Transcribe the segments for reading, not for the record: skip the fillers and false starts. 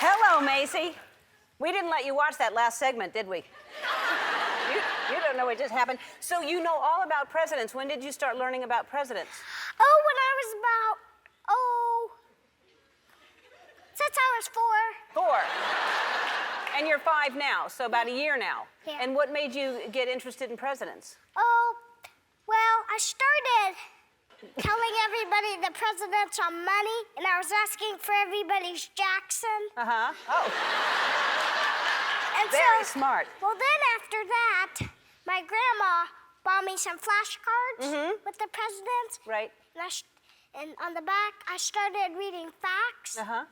Hello, Macey. We didn't let you watch that last segment, did we? You don't know what just happened. So you know all about presidents. When did you start learning about presidents? Oh, when I was since I was 4. 4. And you're 5 now, so about a year now. Yeah. And what made you get interested in presidents? Oh, well, I started telling everybody the presidents on money, and I was asking for everybody's Jackson. Uh-huh. Oh. And Very smart. Well, then after that, my grandma bought me some flashcards with the presidents. Right. And on the back, I started reading facts. Uh-huh.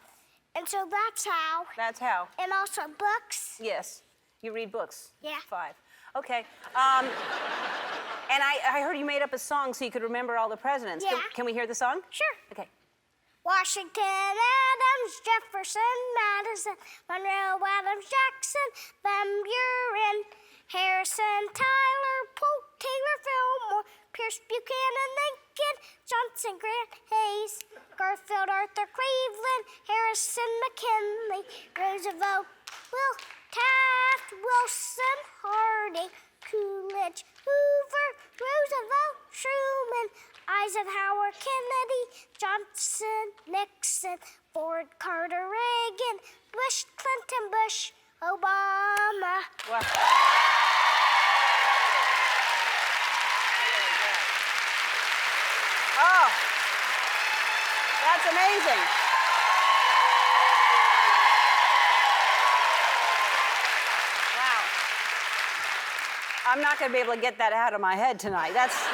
And so that's how. That's how. And also books. Yes. You read books? Yeah. 5. Okay. And I heard you made up a song so you could remember all the presidents. Yeah. Can we hear the song? Sure. Okay. Washington, Adams, Jefferson, Madison, Monroe, Adams, Jackson, Van Buren, Harrison, Tyler, Polk, Taylor, Fillmore, Pierce, Buchanan, Lincoln, Johnson, Grant, Hayes, Garfield, Arthur, Cleveland, Harrison, McKinley, Roosevelt, Will, Taft, Wilson, Harding, Coolidge, Hoover, Roosevelt, Truman, Eisenhower, Kennedy, Johnson, Nixon, Ford, Carter, Reagan, Bush, Clinton, Bush, Obama. Wow. Oh, that's amazing. Wow. I'm not going to be able to get that out of my head tonight. That's.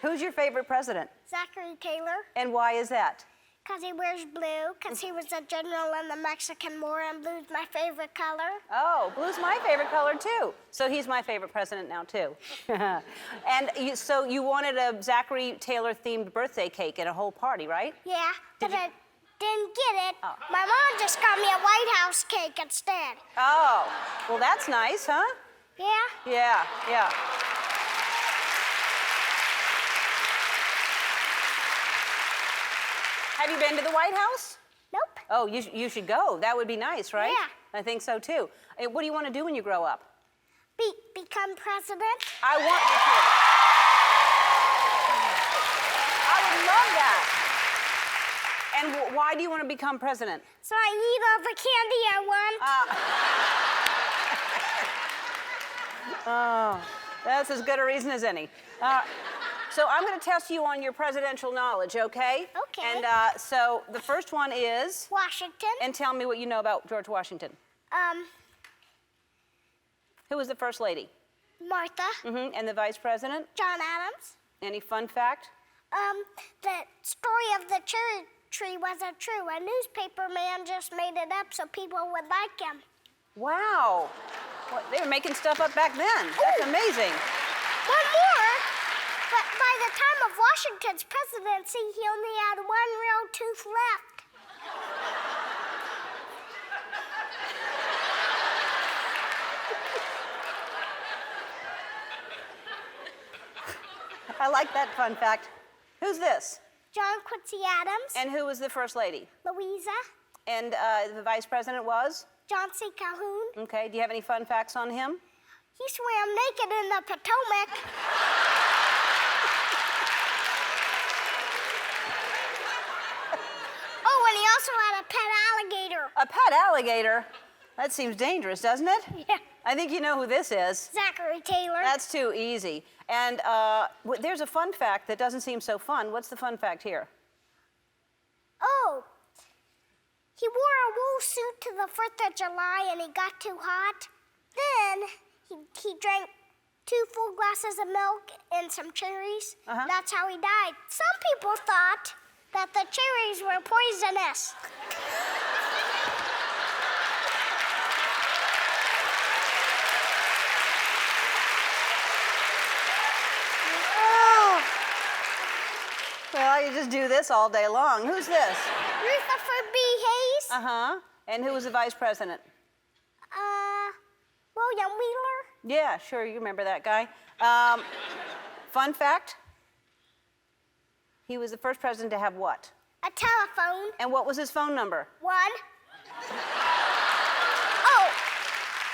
Who's your favorite president? Zachary Taylor. And why is that? Because he wears blue, because he was a general in the Mexican War, and blue's my favorite color. Oh, blue's my favorite color, too. So he's my favorite president now, too. And so you wanted a Zachary Taylor-themed birthday cake and a whole party, right? Yeah, but I didn't get it. Oh. My mom just got me a White House cake instead. Oh, well, that's nice, huh? Yeah? Yeah, yeah. Have you been to the White House? Nope. Oh, you should go. That would be nice, right? Yeah. I think so, too. What do you want to do when you grow up? Become president. I want you to. I would love that. And why do you want to become president? So I eat all the candy I want. Oh, that's as good a reason as any. So I'm going to test you on your presidential knowledge, okay? Okay. And so the first one is? Washington. And tell me what you know about George Washington. Who was the first lady? Martha. Mm-hmm. And the vice president? John Adams. Any fun fact? The story of the cherry tree wasn't true. A newspaper man just made it up so people would like him. Wow. Well, they were making stuff up back then. That's amazing. One more. But by the time of Washington's presidency, he only had one real tooth left. I like that fun fact. Who's this? John Quincy Adams. And who was the first lady? Louisa. And the vice president was? John C. Calhoun. Okay, do you have any fun facts on him? He swam naked in the Potomac. Oh, and he also had a pet alligator. A pet alligator? That seems dangerous, doesn't it? Yeah. I think you know who this is. Zachary Taylor. That's too easy. And there's a fun fact that doesn't seem so fun. What's the fun fact here? Oh, he wore a wool suit to the 4th of July and he got too hot. Then he drank 2 full glasses of milk and some cherries. Uh-huh. That's how he died. Some people thought that the cherries were poisonous. Well, you just do this all day long. Who's this? Rutherford B. Hayes. Uh-huh. And who was the vice president? William Wheeler. Yeah, sure, you remember that guy. Fun fact, he was the first president to have what? A telephone. And what was his phone number? 1. Oh,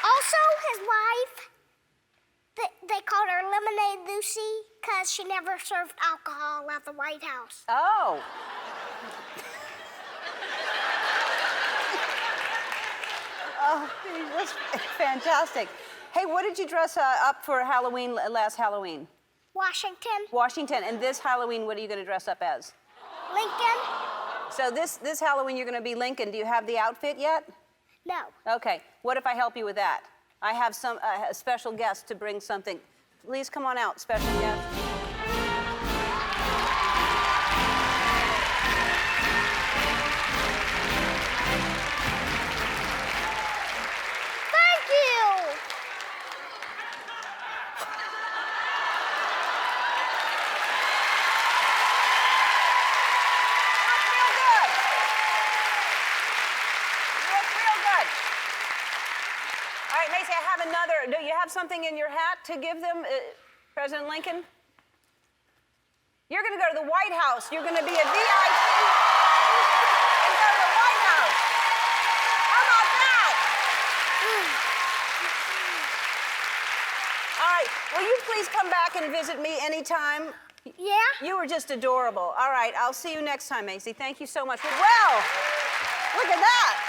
also his wife, they called her Lemonade Lucy because she never served alcohol at the White House. Oh. Oh, that's fantastic. Hey, what did you dress up for Halloween last Halloween? Washington. Washington. And this Halloween, what are you going to dress up as? Lincoln. So this Halloween, you're going to be Lincoln. Do you have the outfit yet? No. Okay. What if I help you with that? I have a special guest to bring something. Please come on out, special guest. Thank you. All right, Macey, I have another. Do you have something in your hat to give them, President Lincoln? You're going to go to the White House. You're going to be a VIP and go to the White House. How about that? All right, will you please come back and visit me anytime? Yeah? You were just adorable. All right, I'll see you next time, Macey. Thank you so much. Well, look at that.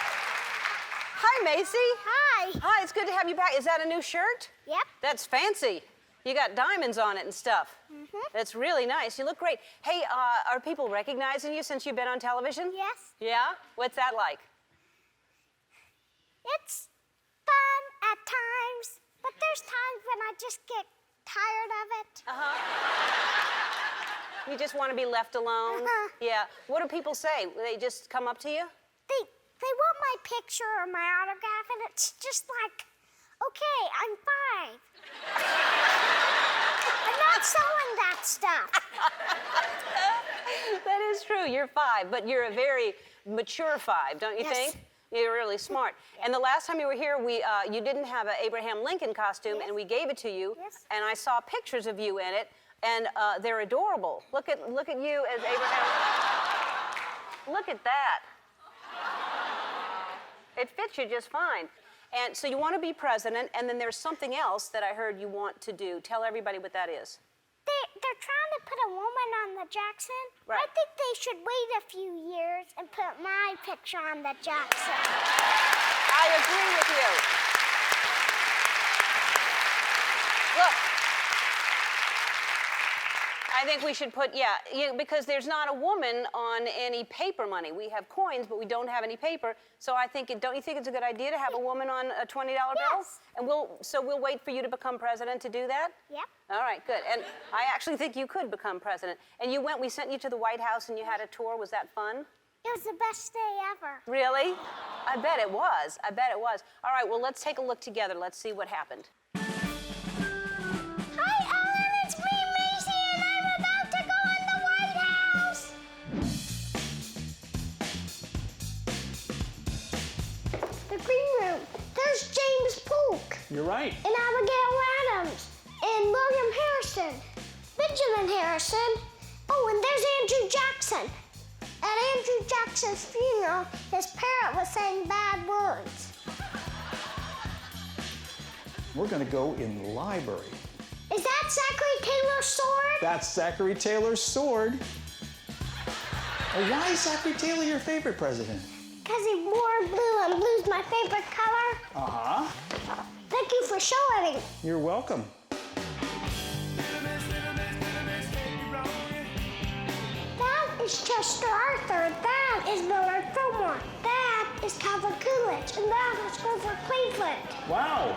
Hi, Macey. Hi. Hi, it's good to have you back. Is that a new shirt? Yep. That's fancy. You got diamonds on it and stuff. Mm-hmm. That's really nice. You look great. Hey, are people recognizing you since you've been on television? Yes. Yeah? What's that like? It's fun at times, but there's times when I just get tired of it. You just want to be left alone? Yeah. What do people say? They just come up to you? They want my picture or my autograph, and it's just like, okay, I'm 5. I'm not selling that stuff. That is true. You're 5, but you're a very mature 5, don't you Yes. think? You're really smart. And the last time you were here, you didn't have an Abraham Lincoln costume, Yes. and we gave it to you. Yes. And I saw pictures of you in it, and they're adorable. Look at you as Abraham. Look at that. It fits you just fine. And so you want to be president, and then there's something else that I heard you want to do. Tell everybody what that is. They're trying to put a woman on the Jackson. Right. I think they should wait a few years and put my picture on the Jackson. I agree with you. Look, I think we should put, because there's not a woman on any paper money. We have coins, but we don't have any paper. So I think, don't you think it's a good idea to have a woman on a $20 bill? Yes. And we'll wait for you to become president to do that? Yep. All right, good. And I actually think you could become president. And we sent you to the White House and you had a tour. Was that fun? It was the best day ever. Really? I bet it was. I bet it was. All right, well, let's take a look together. Let's see what happened. Hi, Ellen, it's me, Macey, and I'm about to go in the White House. The green room. There's James Polk. You're right. And Abigail Adams. And William Harrison. Benjamin Harrison. Oh, and there's Andrew Jackson. At Andrew Jackson's funeral, his parrot was saying bad words. We're going to go in the library. Is that Zachary Taylor's sword? That's Zachary Taylor's sword. Oh, why is Zachary Taylor your favorite president? Because he wore blue, and blue's my favorite color. Uh-huh. Thank you for showing me. You're welcome. That is Chester Arthur. That is Millard Fillmore. That is Calvin Coolidge. And that is Grover Cleveland. Wow.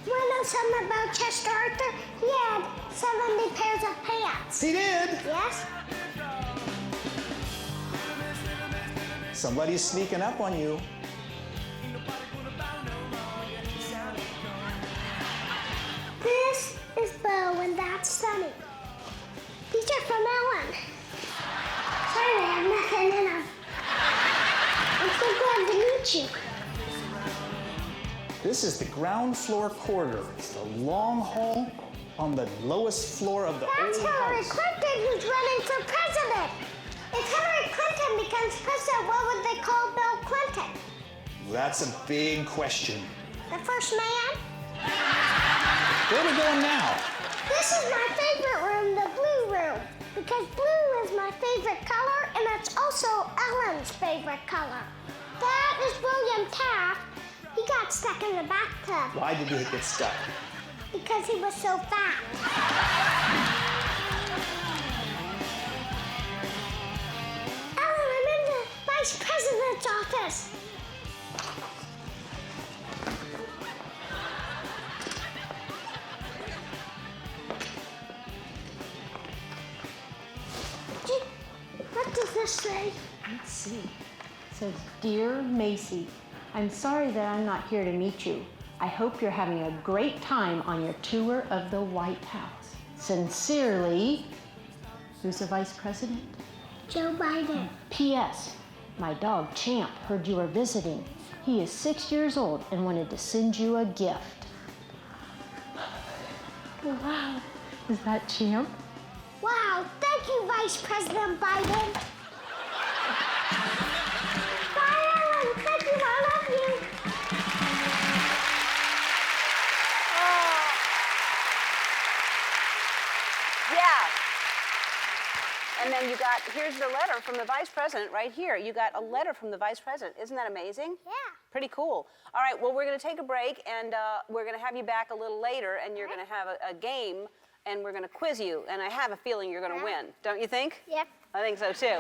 You want to know something about Chester Arthur? He had 70 pairs of pants. He did. Yes? Somebody's sneaking up on you. This is Bo and that's Sunny. These are from Ellen. Sorry, they have nothing in them. I'm so glad to meet you. This is the ground floor corridor. It's the long hall on the lowest floor of the That's old Hillary house. Clinton who's running for president. If Hillary Clinton becomes president, what would they call Bill Clinton? That's a big question. The first man? Where are we going now? This is my favorite room, the blue room, because blue is my favorite color, and it's also Ellen's favorite color. That is William Taft. He got stuck in the bathtub Why did he get stuck? because he was so fat. Ellen, I'm in the vice president's office. What does this say? Let's see. It says, Dear Macey, I'm sorry that I'm not here to meet you. I hope you're having a great time on your tour of the White House. Sincerely, who's the vice president? Joe Biden. P.S. My dog Champ heard you were visiting. He is 6 years old and wanted to send you a gift. Wow. Is that Champ? Wow, thank you, Vice President Biden. Bye, Ellen. Thank you, I love you. Yeah. And then you got, here's the letter from the vice president right here. You got a letter from the vice president. Isn't that amazing? Yeah. Pretty cool. All right, well, we're going to take a break, and we're going to have you back a little later, and you're going to have a game, and we're going to quiz you, and I have a feeling you're going to win. Don't you think? Yep. I think so, too.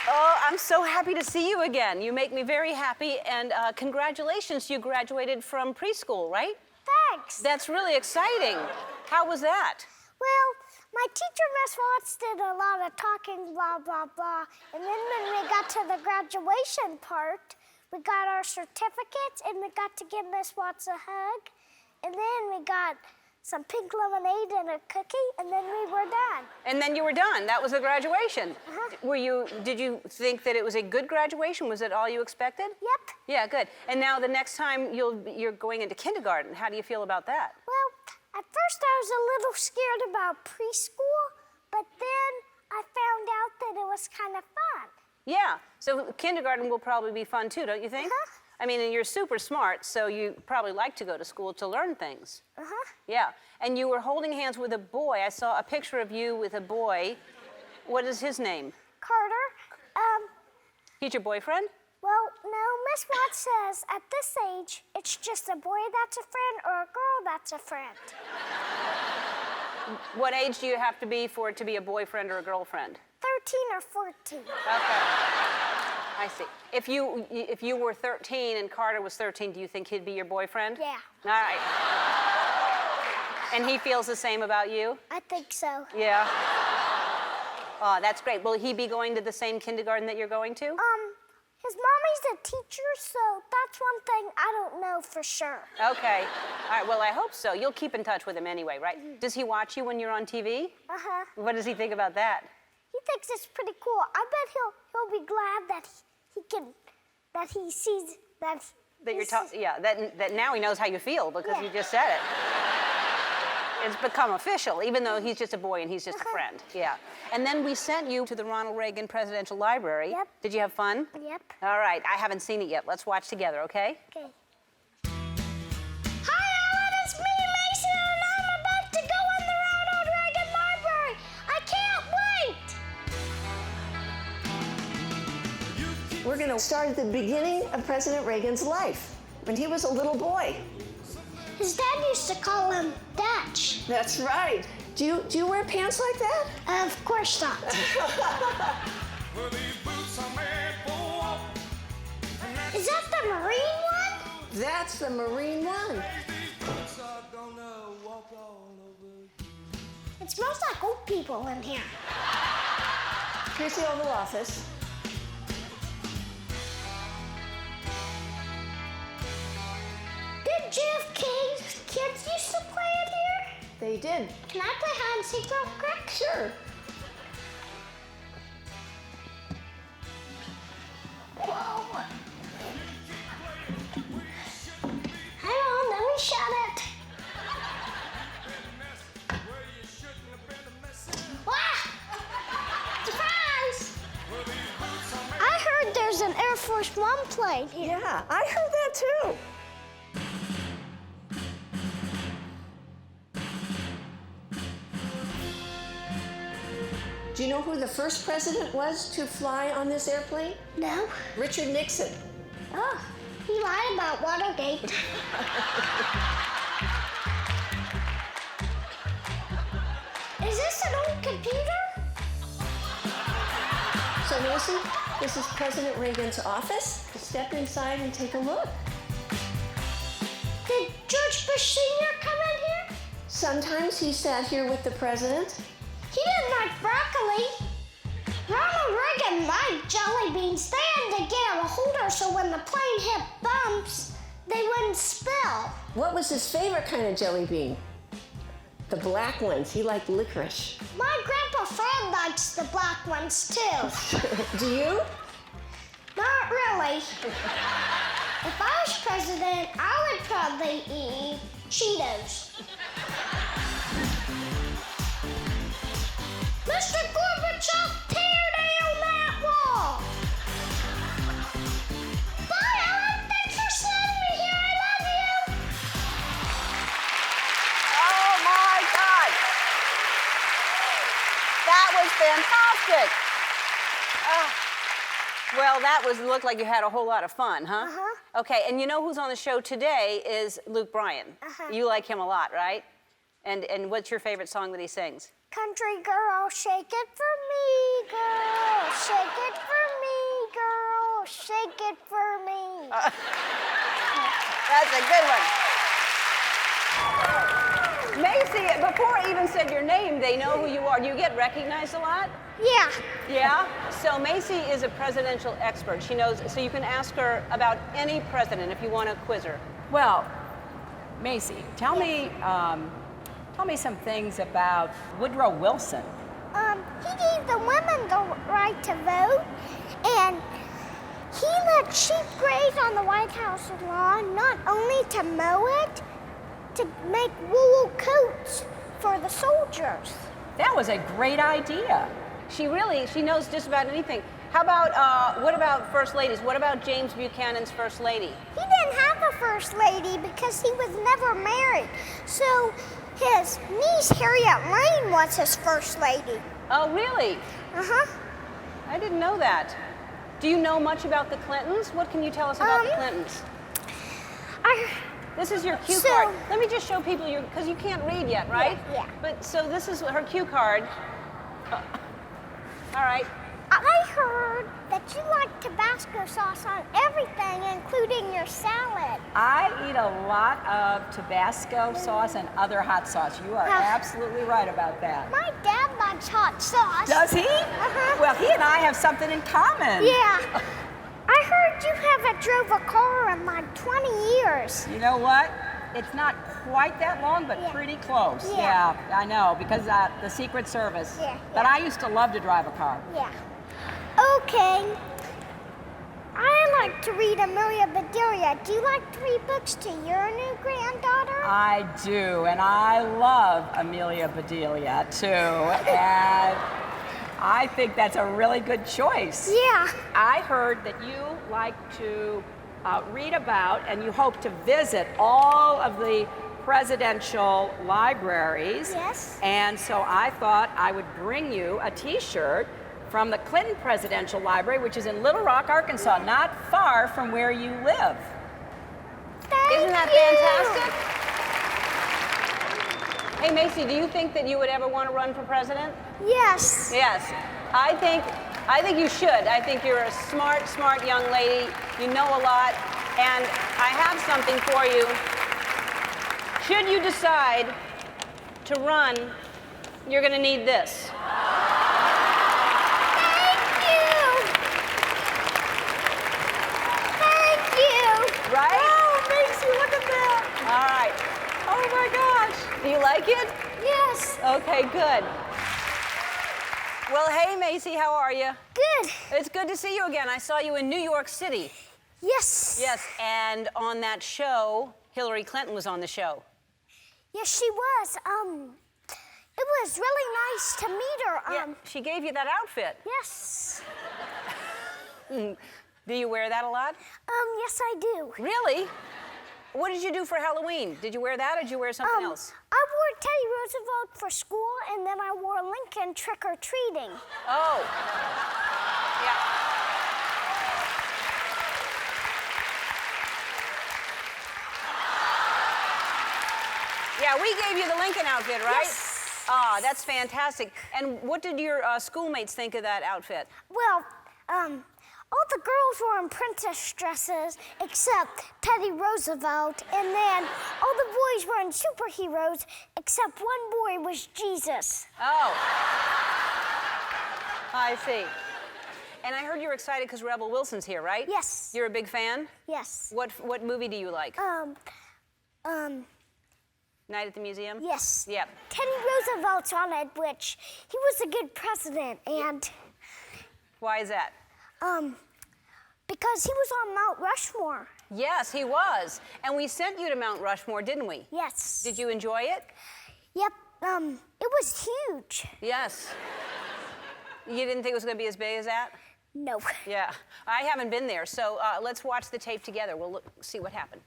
Oh, I'm so happy to see you again. You make me very happy, and congratulations, you graduated from preschool, right? Thanks. That's really exciting. How was that? Well, my teacher, Miss Watts, did a lot of talking, blah, blah, blah. And then when we got to the graduation part, we got our certificates, and we got to give Miss Watts a hug. And then we got some pink lemonade and a cookie, and then we were done. And then you were done. That was the graduation. Did you think that it was a good graduation? Was it all you expected? Yep. Yeah, good. And now the next time you're going into kindergarten. How do you feel about that? Well, at first I was a little scared about preschool, but then I found out that it was kind of fun. Yeah. So kindergarten will probably be fun too, don't you think? I mean, and you're super smart, so you probably like to go to school to learn things. Yeah. And you were holding hands with a boy. I saw a picture of you with a boy. What is his name? Carter, He's your boyfriend? well, no, Miss Watts says at this age, it's just a boy that's a friend or a girl that's a friend. What age do you have to be for it to be a boyfriend or a girlfriend? 13 or 14. Okay. I see. If you were 13 and Carter was 13, do you think he'd be your boyfriend? Yeah. All right. And he feels the same about you? I think so. Yeah. Oh, that's great. Will he be going to the same kindergarten that you're going to? His mommy's a teacher, so that's one thing I don't know for sure. Okay. All right, well, I hope so. You'll keep in touch with him anyway, right? Does he watch you when you're on TV? What does he think about that? He thinks it's pretty cool. I bet he'll be glad that he sees that. That you're that now he knows how you feel because you just said it. It's become official, even though he's just a boy and he's just a friend. Yeah. And then we sent you to the Ronald Reagan Presidential Library. Yep. Did you have fun? Yep. All right. I haven't seen it yet. Let's watch together, okay? Okay. Hi, Ellen, it's me, Mason, and I'm about to go in the Ronald Reagan Library. I can't wait. We're going to start at the beginning of President Reagan's life, when he was a little boy. His dad used to call him Dutch. That's right. Do you wear pants like that? Of course not. Is that the Marine one? That's the Marine one. It smells like old people in here. Here's the Oval Office. Did JFK's kids used to play in here? They did. Can I play hide and seek real quick? Sure. Whoa. Hang on, let me shut it. just one plane here. Yeah, I heard that too. Do you know who the first president was to fly on this airplane? No. Richard Nixon. Oh, he lied about Watergate. Is this an old computer? So, Macy, this is President Reagan's office. Step inside and take a look. Did George Bush Sr. come in here? Sometimes he sat here with the president. He didn't like broccoli. Ronald Reagan liked jelly beans. They had to get a holder so when the plane hit bumps, they wouldn't spill. What was his favorite kind of jelly bean? The black ones. He liked licorice. My Grandpa Fred likes the black ones too. Do you? Not really. If I was president, I would probably eat Cheetos. Mr. Gorbachev, tear down that wall! Bye, Ellen. Thanks for sending me here. I love you. Oh my God! That was fantastic. Well, that looked like you had a whole lot of fun, huh? Uh-huh. Okay, and you know who's on the show today is Luke Bryan. Uh-huh. You like him a lot, right? And what's your favorite song that he sings? Country girl, shake it for me, girl. Shake it for me, girl. Shake it for me. That's a good one. Macey, before I even said your name, they know who you are. Do you get recognized a lot? Yeah. Yeah? So Macey is a presidential expert. She knows, so you can ask her about any president if you want to quiz her. Well, Macey, tell me some things about Woodrow Wilson. He gave the women the right to vote, and he let sheep graze on the White House lawn, not only to mow it, to make wool coats for the soldiers. That was a great idea. She knows just about anything. How about, what about first ladies? What about James Buchanan's first lady? He didn't have a first lady because he was never married. So his niece, Harriet Lane, was his first lady. Oh, really? Uh-huh. I didn't know that. Do you know much about the Clintons? What can you tell us about the Clintons? This is your cue card. Let me just show people your, because you can't read yet, right? Yeah. But so this is her cue card. All right. I heard that you like Tabasco sauce on everything, including your salad. I eat a lot of Tabasco sauce and other hot sauce. You are absolutely right about that. My dad likes hot sauce. Does he? Uh-huh. Well, he and I have something in common. Yeah. I heard you haven't drove a car in like 20 years. You know what? It's not quite that long, but pretty close. Yeah. I know, because the Secret Service. Yeah, But yeah. I used to love to drive a car. Yeah. Okay. I like to read Amelia Bedelia. Do you like to read books to your new granddaughter? I do, and I love Amelia Bedelia too. And I think that's a really good choice. Yeah. I heard that you like to read about and you hope to visit all of the presidential libraries. Yes. And so I thought I would bring you a t-shirt from the Clinton Presidential Library, which is in Little Rock, Arkansas, not far from where you live. Thank Isn't that you. fantastic? Hey, Macey, do you think that you would ever want to run for president? Yes. Yes. I think you should. I think you're a smart young lady. You know a lot. And I have something for you. Should you decide to run, you're going to need this. Right? Oh, Macey, look at that. All right. Oh my gosh. Do you like it? Yes. Okay, good. Well, hey, Macey, how are you? Good. It's good to see you again. I saw you in New York City. Yes. Yes, and on that show, Hillary Clinton was on the show. Yes, she was. It was really nice to meet her. Yeah, she gave you that outfit. Yes. Do you wear that a lot? Yes, I do. Really? What did you do for Halloween? Did you wear that or did you wear something else? I wore Teddy Roosevelt for school, and then I wore Lincoln trick-or-treating. Oh. Yeah. Yeah, we gave you the Lincoln outfit, right? Yes. Ah, that's fantastic. And what did your schoolmates think of that outfit? Well, all the girls were in princess dresses except Teddy Roosevelt, and then all the boys were in superheroes except one boy was Jesus. Oh. I see. And I heard you were excited because Rebel Wilson's here, right? Yes. You're a big fan? Yes. What movie do you like? Night at the Museum? Yes. Yep. Teddy Roosevelt's on it, which he was a good president, and Why is that? because he was on Mount Rushmore. Yes, he was. And we sent you to Mount Rushmore, didn't we? Yes. Did you enjoy it? Yep. It was huge. Yes. You didn't think it was going to be as big as that? No. Yeah. I haven't been there, so let's watch the tape together. We'll see what happened.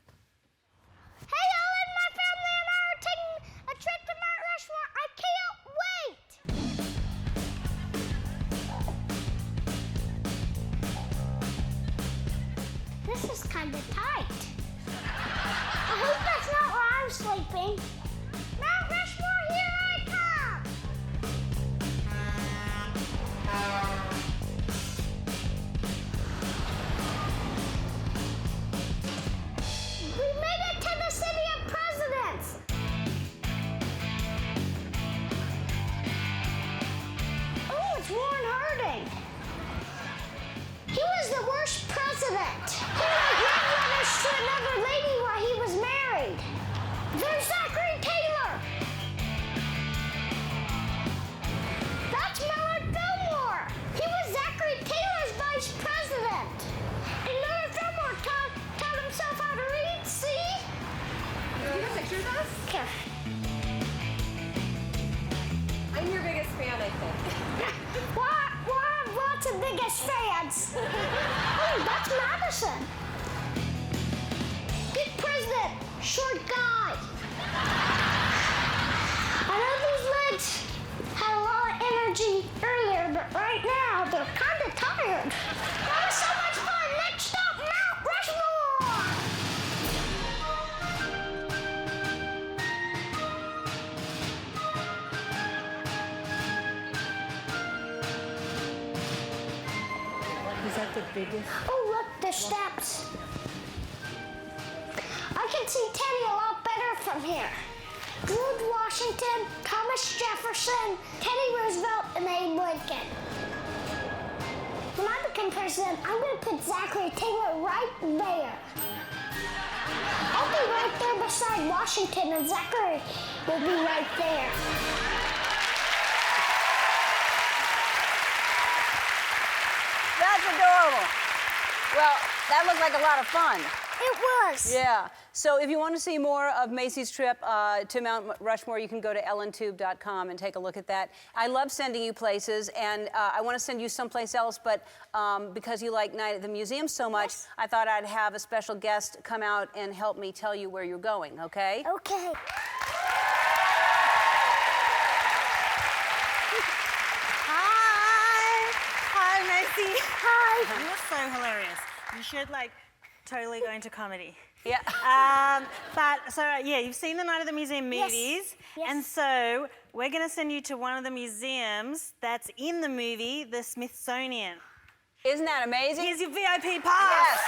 Hey, Ellen, my family and I are taking a trip to Mount Rushmore. I can't wait. This is kind of tight. I hope that's not where I'm sleeping. Mount Rushmore, here I come. We made it to the City of Presidents. Oh, it's Warren Harding. He was the worst president. He wrote love letters to another lady while he was married. There's Zachary Taylor. That's Millard Fillmore. He was Zachary Taylor's vice president. And Millard Fillmore taught himself how to read, see? You want a picture of us? Here. I'm your biggest fan, I think. Well, I have lots of biggest fans. Oh, that's Madison. Big president, short guy. I know these legs had a lot of energy earlier, but right now they're kind of tired. That was so much fun. Next stop, Mount Rushmore. Is that the biggest? Oh, look, the steps. I can see Teddy a lot better from here. George Washington, Thomas Jefferson, Teddy Roosevelt, and Abe Lincoln. When I become president, I'm going to put Zachary Taylor right there. I'll be right there beside Washington, and Zachary will be right there. That's adorable. Well, that looked like a lot of fun. It was. Yeah. So if you want to see more of Macey's trip to Mount Rushmore, you can go to ellentube.com and take a look at that. I love sending you places, and I want to send you someplace else, but because you like Night at the Museum so much, I thought I'd have a special guest come out and help me tell you where you're going, okay? Okay. Hi, Macey. Hi. You're so hilarious. You should totally go into comedy. Yeah. Yeah, you've seen the Night of the Museum movies, Yes. and so we're going to send you to one of the museums that's in the movie, the Smithsonian. Isn't that amazing? Here's your VIP pass. Yes.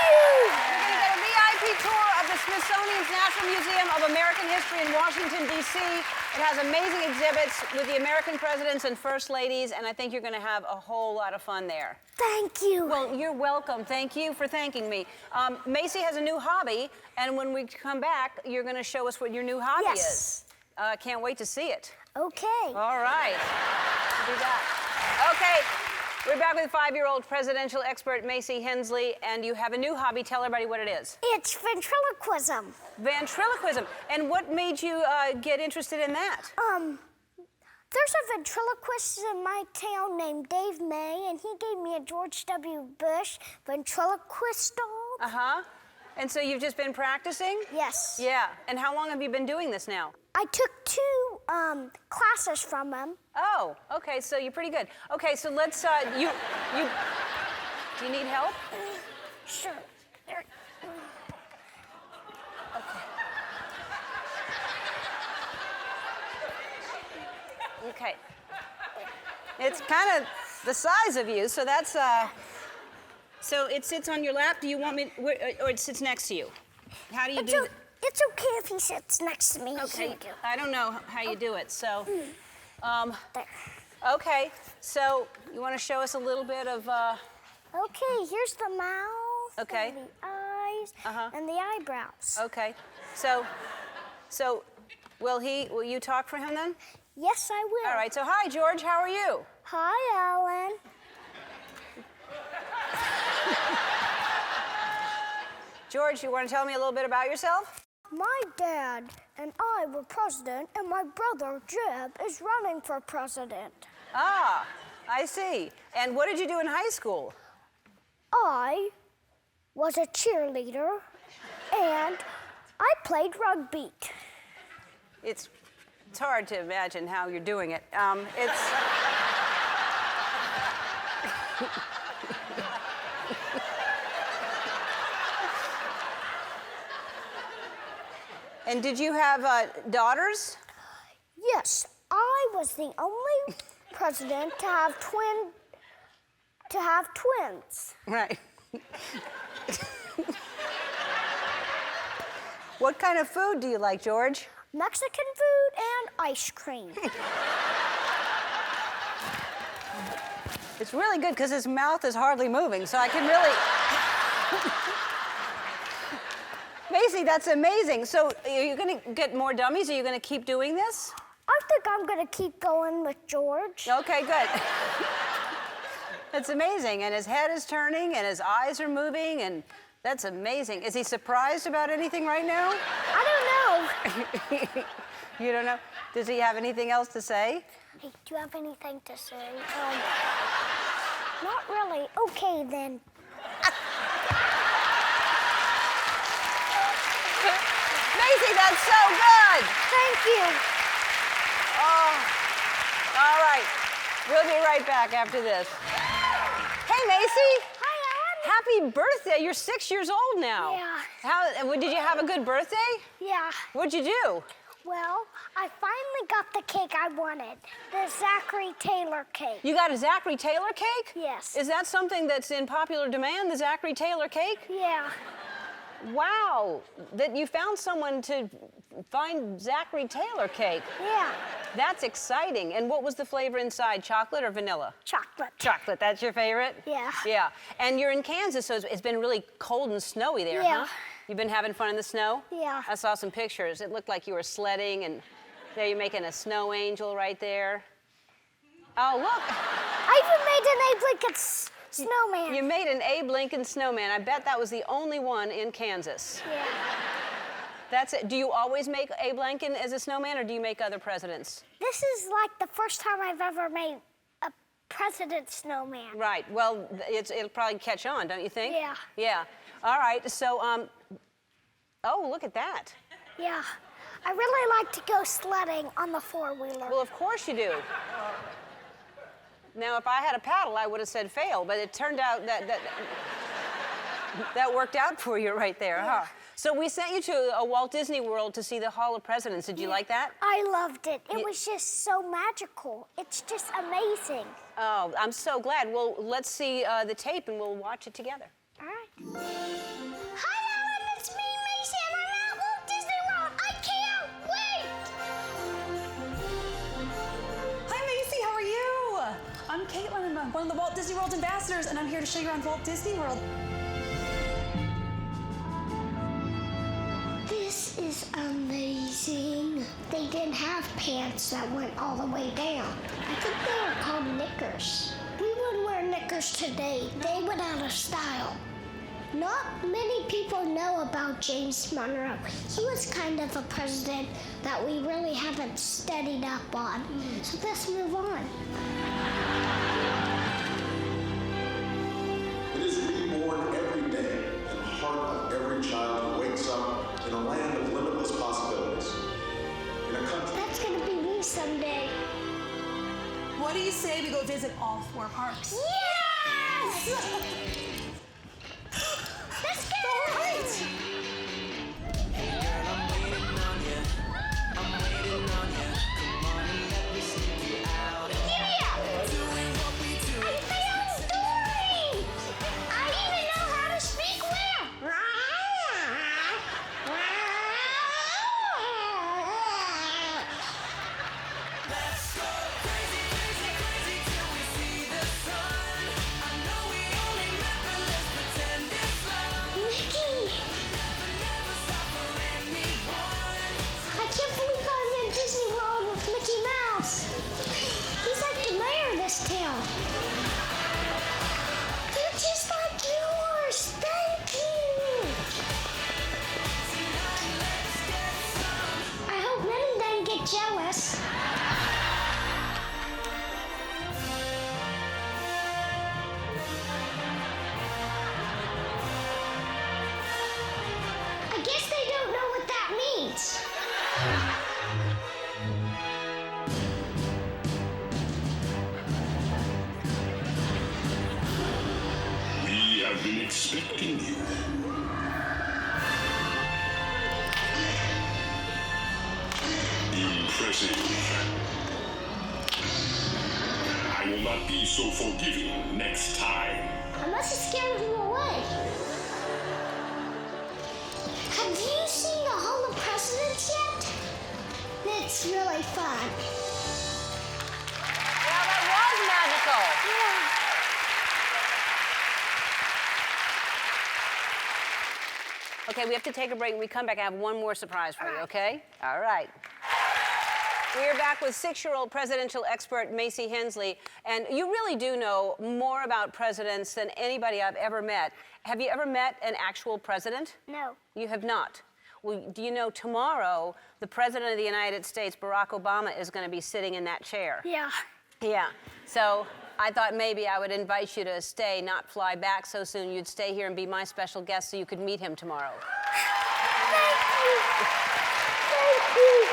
You're going to get a VIP tour of the Smithsonian's National Museum of American History in Washington, D.C. It has amazing exhibits with the American presidents and first ladies, and I think you're going to have a whole lot of fun there. Thank you. Well, you're welcome. Thank you for thanking me. Macey has a new hobby, and when we come back, you're going to show us what your new hobby Yes. is. Can't wait to see it. Okay. All right. We'll do that. Okay. We're back with 5-year-old presidential expert Macey Hensley, and you have a new hobby. Tell everybody what it is. It's ventriloquism. Ventriloquism. And what made you get interested in that? There's a ventriloquist in my town named Dave May, and he gave me a George W. Bush ventriloquist dog. Uh-huh. And so you've just been practicing? Yes. Yeah. And how long have you been doing this now? I took 2 classes from him. Oh, okay, so you're pretty good. Okay, so let's, do you need help? Sure. There. Okay. It's kind of the size of you, so that's, so it sits on your lap. Do you want me, or it sits next to you? How do you do it? It's okay if he sits next to me. Okay, I don't know how you do it, so. There. Okay, so you want to show us a little bit of, Okay, here's the mouth. Okay. And the eyes. And the eyebrows. okay. So will you talk for him then? Yes, I will. All right, so hi, George, how are you? Hi, Ellen. George, you want to tell me a little bit about yourself? My dad and I were president, and my brother, Jeb, is running for president. Ah, I see. And what did you do in high school? I was a cheerleader, and I played rugby. It's hard to imagine how you're doing it. And did you have daughters? Yes, I was the only president to have twins. Right. What kind of food do you like, George? Mexican food and ice cream. It's really good because his mouth is hardly moving, so I can really... Macey, that's amazing. So are you going to get more dummies? Are you going to keep doing this? I think I'm going to keep going with George. Okay, good. That's amazing. And his head is turning and his eyes are moving, and that's amazing. Is he surprised about anything right now? I don't know. You don't know? Does he have anything else to say? Hey, do you have anything to say? Not really. Okay, then. Macey, that's so good! Thank you. Oh, all right. We'll be right back after this. Hey, Macey. Hi, Happy birthday. You're 6 years old now. Yeah. Did you have a good birthday? Ellen. Yeah. What'd you do? Well, I finally got the cake I wanted. The Zachary Taylor cake. You got a Zachary Taylor cake? Yes. Is that something that's in popular demand, the Zachary Taylor cake? Yeah. Wow, that you found someone to find Zachary Taylor cake. Yeah. That's exciting. And what was the flavor inside, chocolate or vanilla? Chocolate. Chocolate, that's your favorite? Yeah. Yeah. And you're in Kansas, so it's been really cold and snowy there, Yeah. huh? You've been having fun in the snow? Yeah. I saw some pictures. It looked like you were sledding, and there you're making a snow angel right there. Oh, look. I even made an Abe Lincoln snowman. You made an Abe Lincoln snowman. I bet that was the only one in Kansas. Yeah. That's it. Do you always make Abe Lincoln as a snowman, or do you make other presidents? This is like the first time I've ever made a president snowman. Right. Well, it'll probably catch on, don't you think? Yeah. Yeah. All right. So, oh, look at that. Yeah. I really like to go sledding on the four-wheeler. Well, of course you do. Now, if I had a paddle, I would have said fail, but it turned out that worked out for you right there, huh? So we sent you to a Walt Disney World to see the Hall of Presidents. Did you like that? I loved it. It was just so magical. It's just amazing. Oh, I'm so glad. Well, let's see the tape and we'll watch it together. All right. Hi, Ellen. It's me, Macey, and I'm at Walt Disney World. I can't wait. Hi, Macey. How are you? I'm Caitlin, and I'm one of the Walt Disney World ambassadors, and I'm here to show you around Walt Disney World. This is amazing. They didn't have pants that went all the way down. I think they were called knickers. We wouldn't wear knickers today. They went out of style. Not many people know about James Monroe. He was kind of a president that we really haven't studied up on. So let's move on. It is reborn every day in the heart of every child who wakes up in a land of limitless possibilities. In a country. That's gonna be me someday. What do you say we go visit all 4 parks? Yes! Let's go! Giddy up! I found Dory! I even know how to speak well. Mickey! I can't believe I'm in Disney World with Mickey Mouse. He's like the mayor of this town. They're just like yours. Thank you. I hope none of them get jealous. I guess they don't know what that means. We have been expecting you. Impressive. I will not be so forgiving next time. Unless it scared him away. Have you seen the Hall of Presidents yet? It's really fun. Yeah, that was magical. Okay, we have to take a break. When we come back, I have one more surprise for you, okay? All right. We are back with 6-year-old presidential expert Macey Hensley, and you really do know more about presidents than anybody I've ever met. Have you ever met an actual president? No. You have not. Well, do you know tomorrow the President of the United States, Barack Obama, is going to be sitting in that chair? Yeah. Yeah. So I thought maybe I would invite you to stay, not fly back so soon. You'd stay here and be my special guest so you could meet him tomorrow. Thank you. Thank you.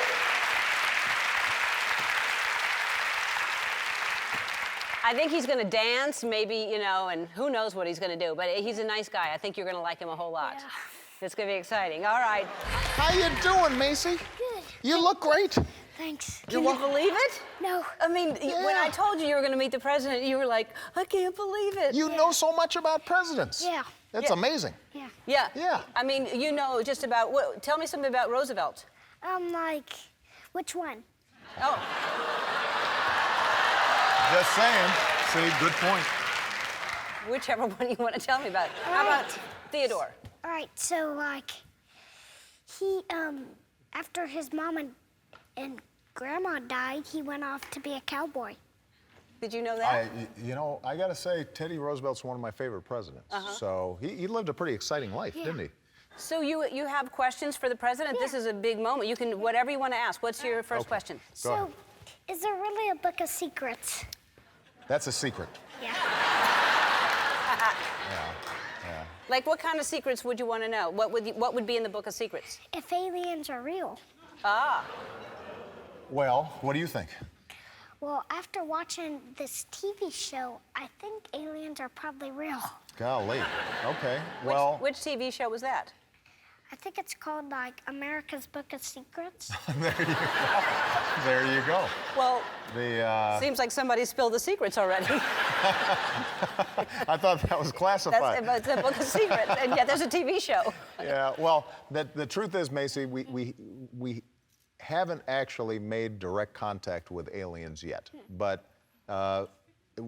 I think he's going to dance, maybe, you know, and who knows what he's going to do. But he's a nice guy. I think you're going to like him a whole lot. Yeah. It's going to be exciting. All right. How you doing, Macey? Good. You look great. Thanks. Can you believe it? No. I mean, when I told you you were going to meet the president, you were like, I can't believe it. You know so much about presidents. Yeah. It's amazing. Yeah. Yeah. Yeah. I mean, you know just about, tell me something about Roosevelt. Like, which one? Oh, Just saying. See, good point. whichever one you want to tell me about. How about Theodore? All right, so, like, he, after his mom and grandma died, he went off to be a cowboy. Did you know that? I gotta say, Teddy Roosevelt's one of my favorite presidents. So he lived a pretty exciting life, didn't he? So you have questions for the president? This is a big moment. You can, whatever you want to ask. What's your first question? Go ahead. So, is there really a book of secrets? That's a secret. Yeah. Like, what kind of secrets would you want to know? What would be in the book of secrets? If aliens are real. Ah. Well, what do you think? Well, after watching this TV show, I think aliens are probably real. Golly. Okay. Well, Which TV show was that? I think it's called, like, America's Book of Secrets. there you go. Well, The seems like somebody spilled the secrets already. I thought that was classified. It's a book of secrets, and yet there's a TV show. Yeah. Well, the truth is, Macey, we haven't actually made direct contact with aliens yet, but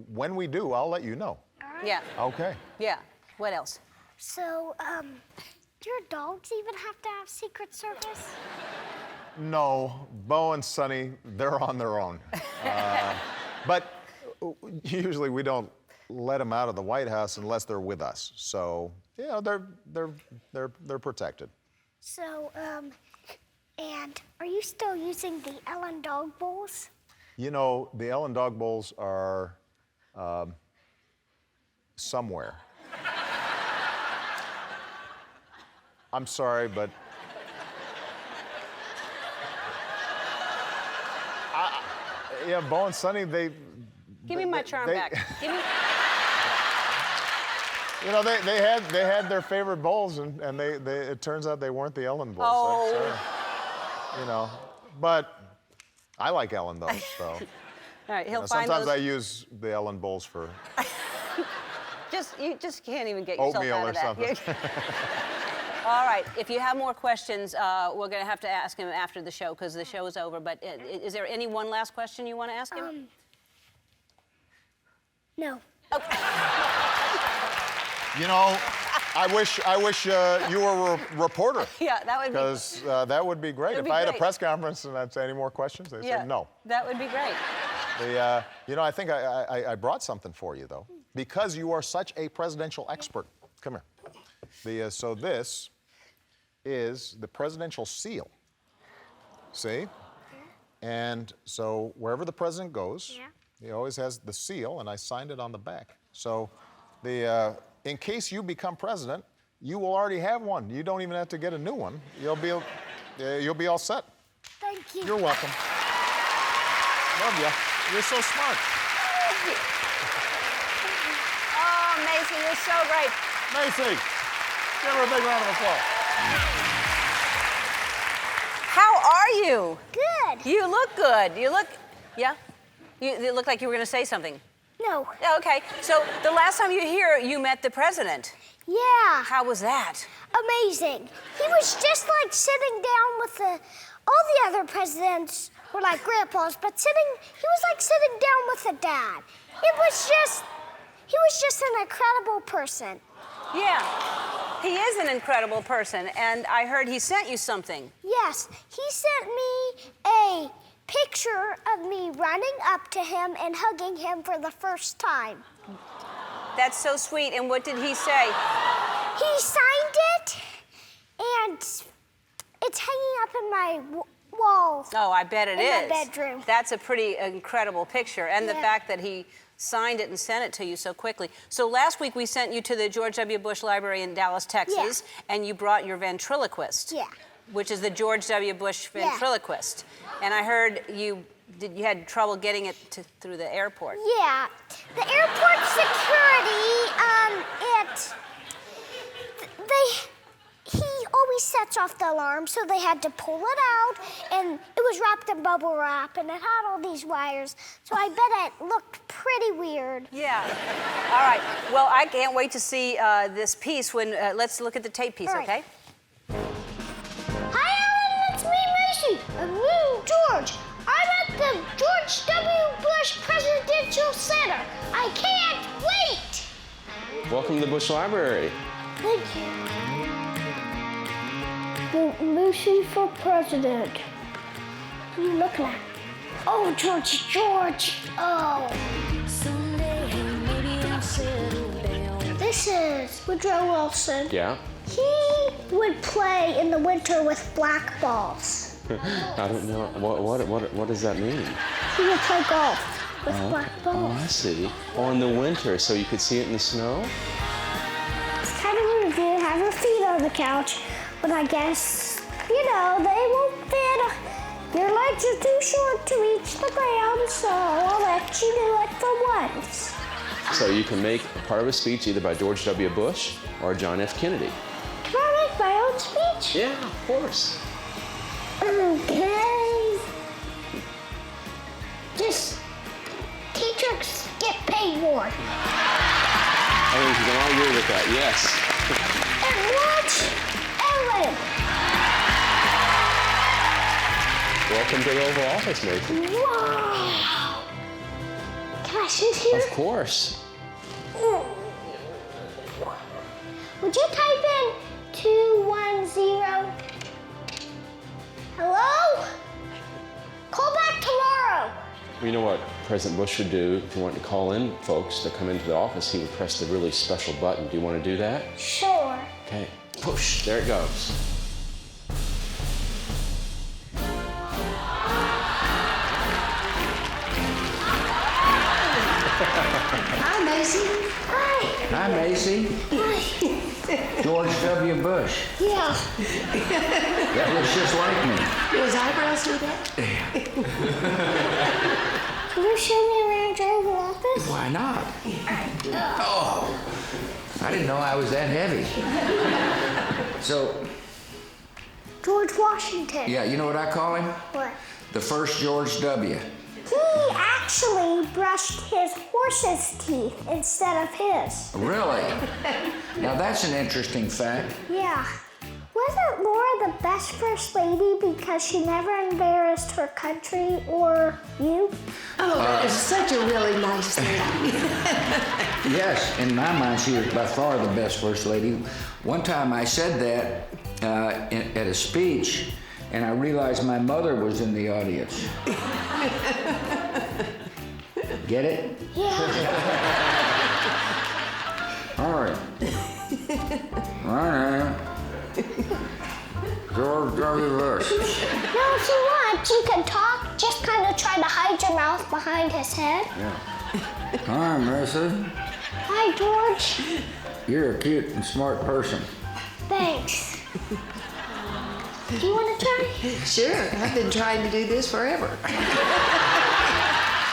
when we do, I'll let you know. Yeah. Okay. Yeah. What else? So, do your dogs even have to have Secret Service? No, Bo and Sonny, they're on their own. But usually we don't let them out of the White House unless they're with us. So, you know, they're protected. So, and are you still using the Ellen dog bowls? You know, the Ellen dog bowls are somewhere. I'm sorry, but yeah, Bo and Sonny, they. Give me my charm back. Give me. You know, they had their favorite bowls, and it turns out they weren't the Ellen bowls. Oh. You know, but I like Ellen those. So. All right, he'll find sometimes those. I use the Ellen bowls for You just can't even get yourself oatmeal out or of that. something. All right, if you have more questions, we're going to have to ask him after the show because the show is over. But is there any one last question you want to ask him? No. Okay. You know, I wish you were a reporter. Yeah, that would be. Because that would be great. If I had a press conference and I'd say any more questions, they'd say no. That would be great. You know, I think I brought something for you though, because you are such a presidential expert. Come here. So this is the presidential seal. See? And so wherever the president goes, he always has the seal, and I signed it on the back. So in case you become president, you will already have one. You don't even have to get a new one. You'll be all set. Thank you. You're welcome. Love you. You're so smart. Oh, Macey, you're so great. Macey, give her a big round of applause. How are you? Good. You look good. You look, yeah? You look like you were going to say something. No. Yeah, okay. So the last time you were here, you met the president. Yeah. How was that? Amazing. He was just like sitting down with all the other presidents were like grandpas, but he was like sitting down with a dad. He was just an incredible person. Yeah, he is an incredible person, and I heard he sent you something. Yes, he sent me a picture of me running up to him and hugging him for the first time. That's so sweet, and what did he say? He signed it, and it's hanging up in my wall. Oh, I bet it is. In my bedroom. That's a pretty incredible picture, and the fact that he signed it and sent it to you so quickly. So last week we sent you to the George W. Bush Library in Dallas, Texas, and you brought your ventriloquist. Yeah. Which is the George W. Bush ventriloquist. And I heard you had trouble getting it through the airport. Yeah. The airport security, he always sets off the alarm, so they had to pull it out, and it was wrapped in bubble wrap, and it had all these wires, so I bet it looked pretty weird. Yeah. All right. Well, I can't wait to see this piece when, let's look at the tape piece, okay? Hi, Ellen, it's me, Macey. I'm little George. I'm at the George W. Bush Presidential Center. I can't wait. Welcome to the Bush Library. Thank you. Macey for president. What are you looking at? Oh, George. Oh. This is Woodrow Wilson. Yeah? He would play in the winter with black balls. I don't know. What does that mean? He would play golf with black balls. Oh, I see. Oh, in the winter, so you could see it in the snow? It's kind of weird. They have their feet on the couch, but I guess, they won't fit. Your legs are too short to reach the ground, so I'll let you do it for once. So you can make part of a speech either by George W. Bush or John F. Kennedy. Can I make my own speech? Yeah, of course. Okay. Just teachers get paid more. I think you can all agree with that, yes. And watch Ellen. Welcome to the Oval Office, Macey. Wow. Can I sit here? Of course. Would you type in 210? Hello? Call back tomorrow. You know what President Bush would do if he wanted to call in folks to come into the office? He would press the really special button. Do you want to do that? Sure. Okay, push, there it goes. Hi, Macey. Hi. Hi, Macey. George W. Bush. Yeah. That looks just like me. Do his eyebrows do that? Can you show me around your Oval Office? Why not? Oh, I didn't know I was that heavy. So, George Washington. yeah, you know what I call him? What? The first George W. He actually brushed his horse's teeth instead of his. Really? Now that's an interesting fact. Yeah. Wasn't Laura the best first lady because she never embarrassed her country or you? Oh, that is such a really nice thing. Yes, in my mind, she was by far the best first lady. One time I said that at a speech, and I realized my mother was in the audience. Get it? Yeah. All right. My name, George W. Bush. No, if you want, you can talk. Just kind of try to hide your mouth behind his head. Yeah. Hi, Macy. Hi, George. You're a cute and smart person. Thanks. Do you want to try? Sure, I've been trying to do this forever.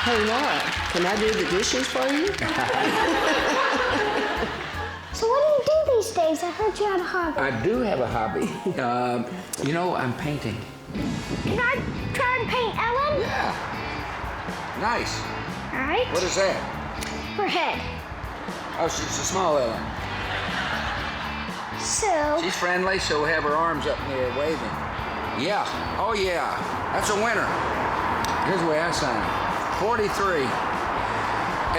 Hey, Laura, can I do the dishes for you? So what do you do these days? I heard you had a hobby. I do have a hobby. You know, I'm painting. Can I try and paint Ellen? Yeah. Nice. All right. What is that? Her head. Oh, she's a small Ellen. So. She's friendly, so we'll have her arms up in the air waving. Yeah. Oh, yeah. That's a winner. Here's the way I sign it. 43.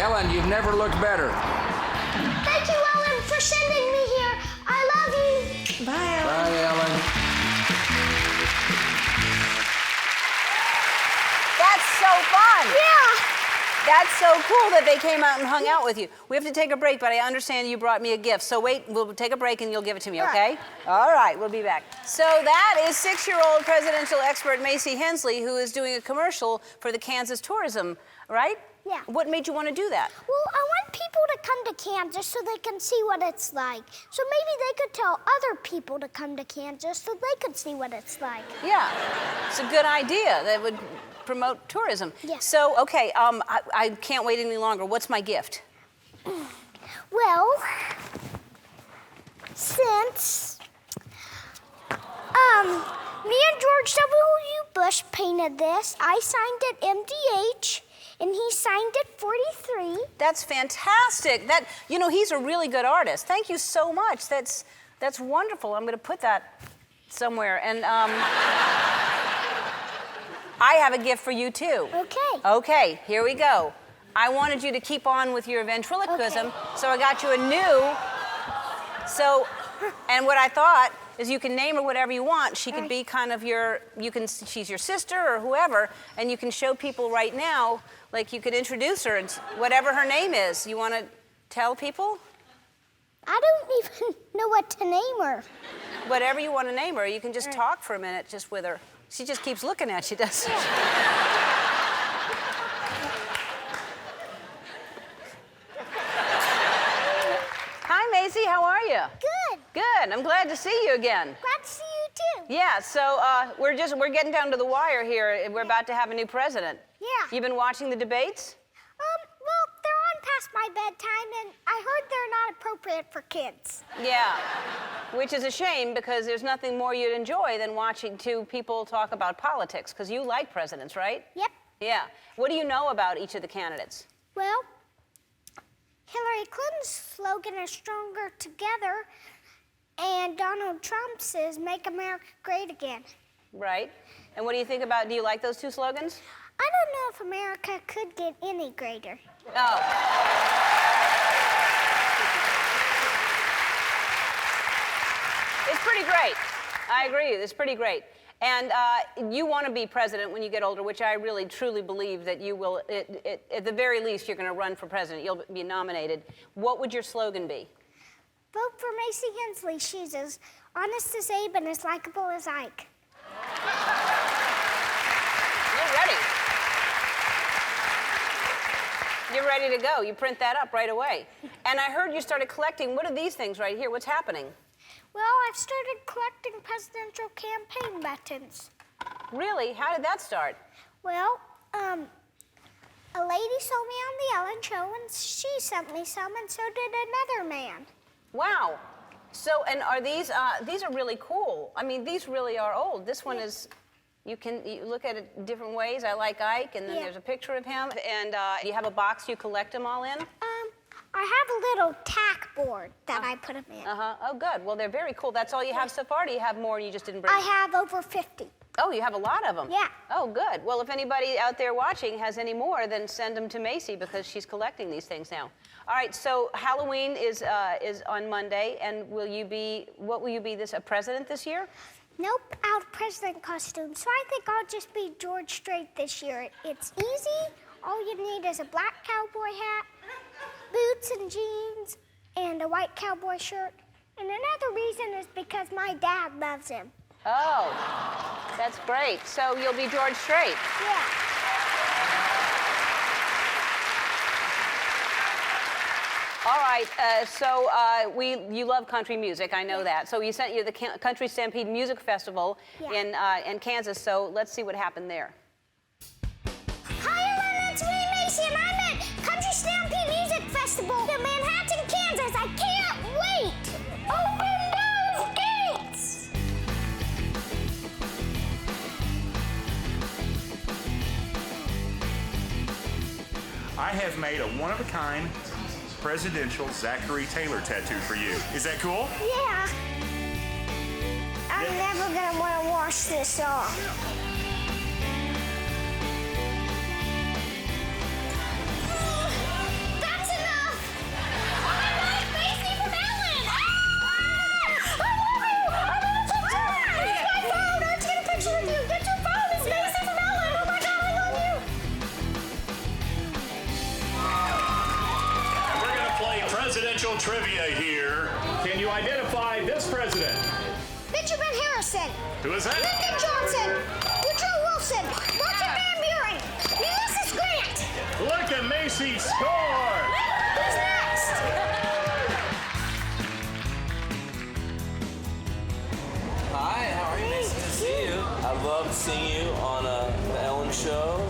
Ellen, you've never looked better. Thank you, Ellen, for sending me here. I love you. Bye, Ellen. Bye, Ellen. That's so fun. Yeah. That's so cool that they came out and hung out with you. We have to take a break, but I understand you brought me a gift. So wait, we'll take a break and you'll give it to me, okay? All right, we'll be back. So that is 6-year-old presidential expert Macey Hensley, who is doing a commercial for the Kansas tourism, right? Yeah. What made you want to do that? Well, I want people to come to Kansas so they can see what it's like. So maybe they could tell other people to come to Kansas so they could see what it's like. Yeah, it's a good idea. That would promote tourism. Yeah. So, okay, I can't wait any longer. What's my gift? Well, since me and George W. Bush painted this, I signed it MDH, and he signed it 43. That's fantastic. That, you know, he's a really good artist. Thank you so much. That's wonderful. I'm going to put that somewhere. And I have a gift for you, too. Okay. Okay, here we go. I wanted you to keep on with your ventriloquism, Okay. so I got you a new. So, and what I thought is you can name her whatever you want. She could be kind of she's your sister or whoever, and you can show people right now, like you could introduce her, and whatever her name is. You want to tell people? I don't even know what to name her. Whatever you want to name her. You can just talk for a minute just with her. She just keeps looking at you, doesn't she? Hi, Macey. How are you? Good. Good. I'm glad to see you again. Glad to see you, too. Yeah, so we're getting down to the wire here. We're about to have a new president. Yeah. You've been watching the debates? Well, they're on past my bedtime, and I heard they're not appropriate for kids. Yeah, which is a shame because there's nothing more you'd enjoy than watching two people talk about politics, because you like presidents, right? Yep. Yeah. What do you know about each of the candidates? Well, Hillary Clinton's slogan is Stronger Together, and Donald Trump's is Make America Great Again. Right. And what do you think about, do you like those two slogans? I don't know if America could get any greater. Oh. It's pretty great. I agree. It's pretty great. And you want to be president when you get older, which I really, truly believe that you will. At the very least, you're going to run for president. You'll be nominated. What would your slogan be? Vote for Macey Hensley. She's as honest as Abe and as likable as Ike. You're ready. You're ready to go. You print that up right away. And I heard you started collecting. What are these things right here? What's happening? Well, I've started collecting presidential campaign buttons. Really? How did that start? Well, a lady saw me on The Ellen Show, and she sent me some, and so did another man. Wow. So, and are these are really cool. I mean, these really are old. This one is, you look at it different ways. I like Ike, and then there's a picture of him. And you have a box you collect them all in? I have a little tack board that I put them in. Oh, good. Well, they're very cool. That's all you have so far? Do you have more and you just didn't bring I have over 50. Oh, you have a lot of them? Yeah. Oh, good. Well, if anybody out there watching has any more, then send them to Macey because she's collecting these things now. All right, so Halloween is on Monday, and what will you be, a president this year? Nope, out of president costume. So I think I'll just be George Strait this year. It's easy. All you need is a black cowboy hat, boots and jeans, and a white cowboy shirt. And another reason is because my dad loves him. Oh, that's great. So you'll be George Strait. Yeah. All right, you love country music, I know that. So you sent you the Country Stampede Music Festival in Kansas, so let's see what happened there. Hi, Ellen, it's me, Macey, and I'm at Country Stampede Music Festival in Manhattan, Kansas. I can't wait! Open those gates! I have made a one-of-a-kind presidential Zachary Taylor tattoo for you. Is that cool? Yeah. I'm never gonna want to wash this off. That's enough! Oh my God, Macey from Ellen! I love you! I'm in a picture! Here's my phone! Let's get a picture with you! Get your phone! It's Macey from Ellen! Oh my God, I love you! We're going to play presidential trivia here. Can you identify this president? Benjamin Harrison. Who is that? Lyndon Johnson. Woodrow Wilson. Roger Van Buren. Ulysses Grant. Look at Macy score! Who's next? Hi, how are you? Nice to see you. I love seeing you on The Ellen Show.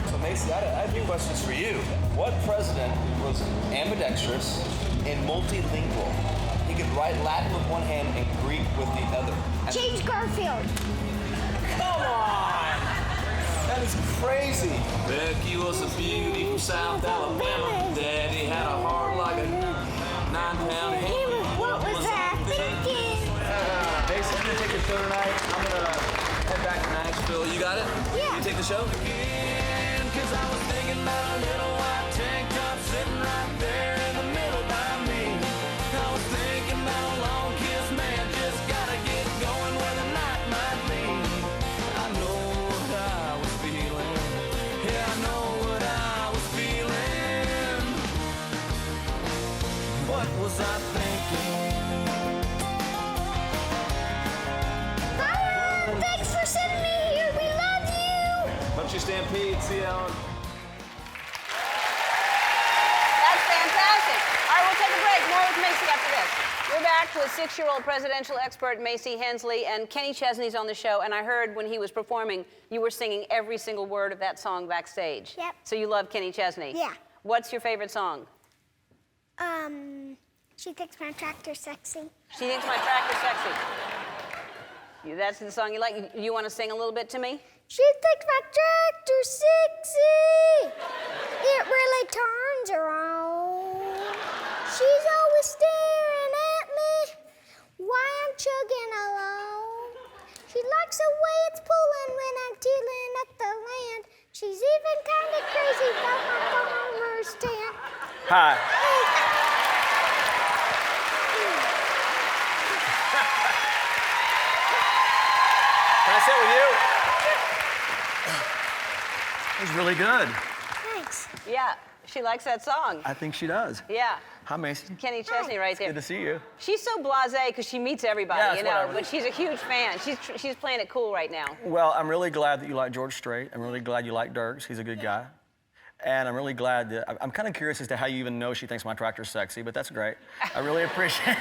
So Macey, I have a few questions for you. What president was ambidextrous and multilingual? He could write Latin with one hand and Greek with the other. James Garfield. Come on! That is crazy. Becky was a beauty from South Alabama. Daddy had a heart like a 9-pound hammer. What was that thinking? Macy, I'm gonna take the show tonight. I'm gonna head back to Nashville. You got it? Yeah. You take the show? Cause I was thinking about a little white tank top sitting right there in the middle by me. I was thinking about a long kiss, man, just gotta get going where the night might lead. I know what I was feeling. Yeah, I know what I was feeling. What was I thinking? Bye, thanks for sending me here. We love you. Country Stampede, see you, Ellen. That's fantastic. All right, we'll take a break. More with Macey after this. We're back with 6-year-old presidential expert Macey Hensley, and Kenny Chesney's on the show. And I heard when he was performing, you were singing every single word of that song backstage. Yep. So you love Kenny Chesney. Yeah. What's your favorite song? She thinks my tractor's sexy. She thinks my tractor's sexy. That's the song you like. You want to sing a little bit to me? She thinks my tractor's sexy. It really turns her on. She's always staring at me while I'm chugging along. She likes the way it's pulling when I'm tilling up the land. She's even kind of crazy about my farmer's stand. Hi. Can I sit with you? It was really good. Thanks. Yeah, she likes that song. I think she does. Yeah. Hi, Macy. Kenny Chesney right there. Good to see you. She's so blasé because she meets everybody, Yeah, you it's know, whatever. but she's a huge fan. She's playing it cool right now. Well, I'm really glad that you like George Strait. I'm really glad you like Dirks. He's a good guy. And I'm really glad that, I'm kind of curious as to how you even know she thinks my tractor's sexy, but that's great. I really appreciate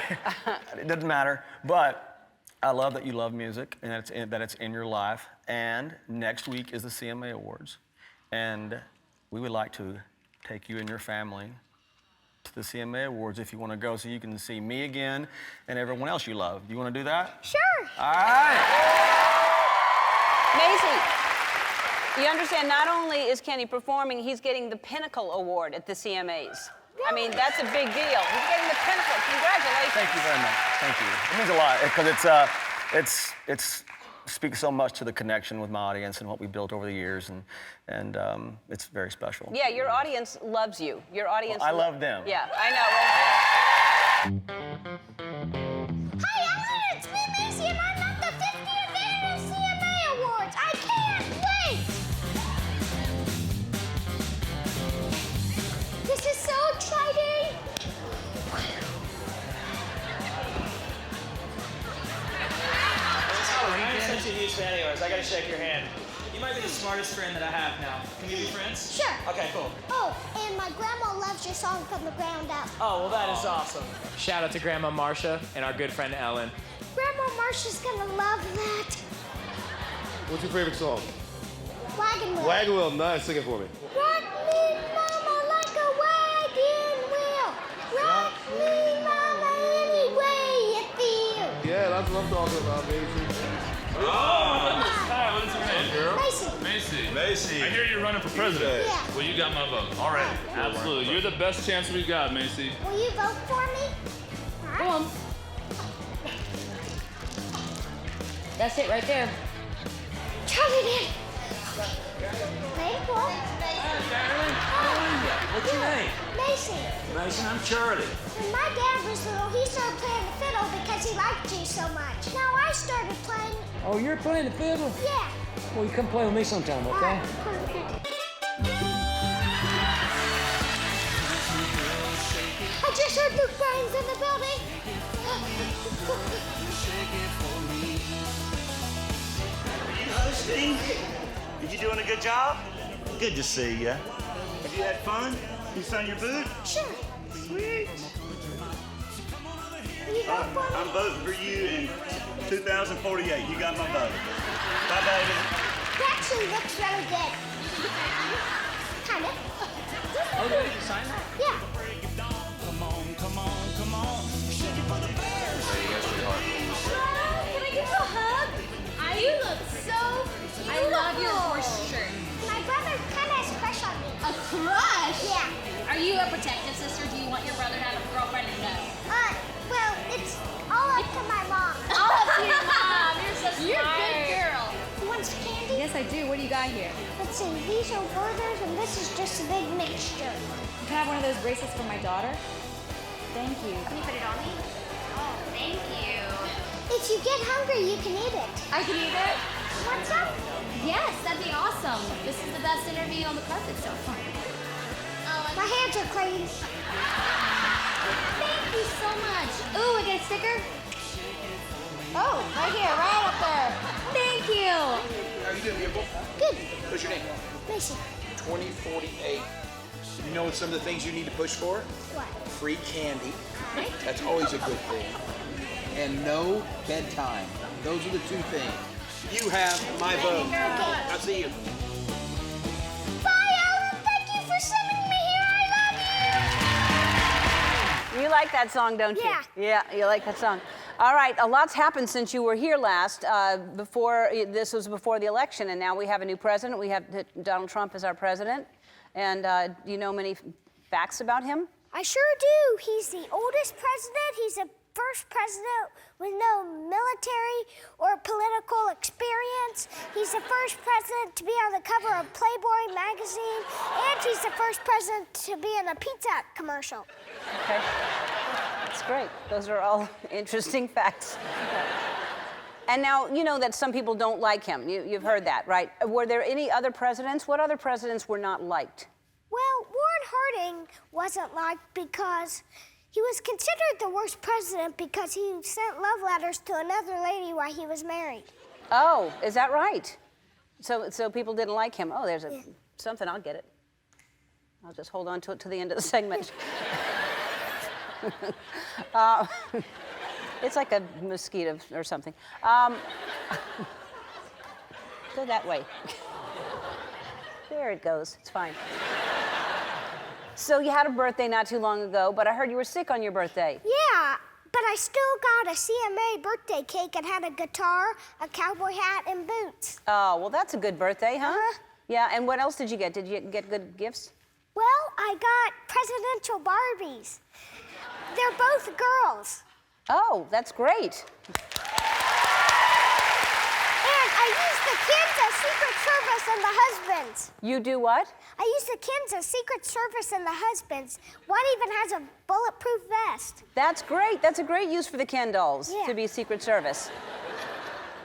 it. It doesn't matter. But I love that you love music and that it's in your life. And next week is the CMA Awards. And we would like to take you and your family to the CMA Awards if you want to go so you can see me again and everyone else you love. You want to do that? Sure. All right. Macy, you understand, not only is Kenny performing, he's getting the Pinnacle Award at the CMAs. I mean, that's a big deal. He's getting the Pinnacle. Congratulations. Thank you very much. Thank you. It means a lot because it's speaks so much to the connection with my audience and what we built over the years, and it's very special. Yeah, your audience loves you. Your audience. Well, I love them. Yeah, I know. Hi, Ellen, it's me, Macey, and I'm at the 50th Annual CMA Awards. I can't wait! This is so exciting! I'm such a huge fan of yours. I gotta shake your hand. You might be the smartest friend that I have now. Can we be friends? Sure. Okay, cool. Oh, and my grandma loves your song from the ground up. Oh, well, that is awesome. Shout out to Grandma Marcia and our good friend Ellen. Grandma Marcia's gonna love that. What's your favorite song? Wagon wheel. Wagon Wheel. Nice. Sing it for me. Rock me, mama, like a wagon wheel. Rock me, mama, any way you feel. Yeah, that's what I'm talking about, Macy. Oh, hi, what's your name, girl? Macy. Macy. I hear you're running for president. Yeah. Well, you got my vote. All right. Absolutely. You're the best chance we've got, Macy. Will you vote for me? Go on. That's it right there. Charlie did. Play it for. What's your name? Macy. Mason, I'm Charlie. When my dad was little, he started playing the fiddle because he liked you so much. Now I started playing. Oh, you're playing the fiddle? Yeah. Well, you come play with me sometime, okay? I just heard Luke Bryan's in the building. Are you hosting? Are you doing a good job? Good to see you. Have you had fun? You signed your boot? Sure. Sweet. You vote for me? I'm voting for you in 2048. You got my vote. Bye, baby. He actually looks really good. Kind of. Oh, you ready to sign that? Yeah. Come on, come on, come on. Shake it for the bears. Can I give you a hug? You look so beautiful. I love your horse shirt. My brother kind of has a crush on me. A crush? Yeah. Are you a protective sister? Do you want your brother to have a girlfriend or no? Well, it's all up to my mom. All up to your mom. You're so smart. You're a good girl. You want some candy? Yes, I do. What do you got here? Let's see. These are Werther's, and this is just a big mixture. Can I have one of those bracelets for my daughter? Thank you. Can you put it on me? Oh, thank you. If you get hungry, you can eat it. I can eat it? Want some? Yes, that'd be awesome. This is the best interview on the carpet so far. My hands are clean. Thank you so much. Ooh, I get a sticker? Oh, right here, right up there. Thank you. How are you doing, beautiful? Good. What's your name? Macy. 2048. You know what some of the things you need to push for? What? Free candy. That's always a good thing. And no bedtime. Those are the two things. You have my vote. I'll see you. Bye, Ellen. Thank you for sending me here. I love you. You like that song, don't you? Yeah. Yeah, you like that song. All right, a lot's happened since you were here last. This was before the election, and now we have a new president. We have Donald Trump as our president. And do you know many facts about him? I sure do. He's the oldest president. He's the first president with no military or political experience. He's the first president to be on the cover of Playboy magazine, and he's the first president to be in a Pizza Hut commercial. Okay. That's great. Those are all interesting facts. And now, you know that some people don't like him. You've heard that, right? Were there any other presidents? What other presidents were not liked? Well, Warren Harding wasn't liked because he was considered the worst president because he sent love letters to another lady while he was married. Oh, is that right? So people didn't like him. Oh, there's something, I'll get it. I'll just hold on to it to the end of the segment. It's like a mosquito or something. Go that way. There it goes. It's fine. So you had a birthday not too long ago, but I heard you were sick on your birthday. Yeah, but I still got a CMA birthday cake and had a guitar, a cowboy hat, and boots. Oh, well, that's a good birthday, huh? Yeah, and what else did you get? Did you get good gifts? Well, I got presidential Barbies. They're both girls. Oh, that's great. And I used the kids as Secret Service and the husbands. You do what? I used the kids as Secret Service and the husbands. One even has a bulletproof vest. That's great. That's a great use for the Ken dolls, Yeah. to be Secret Service.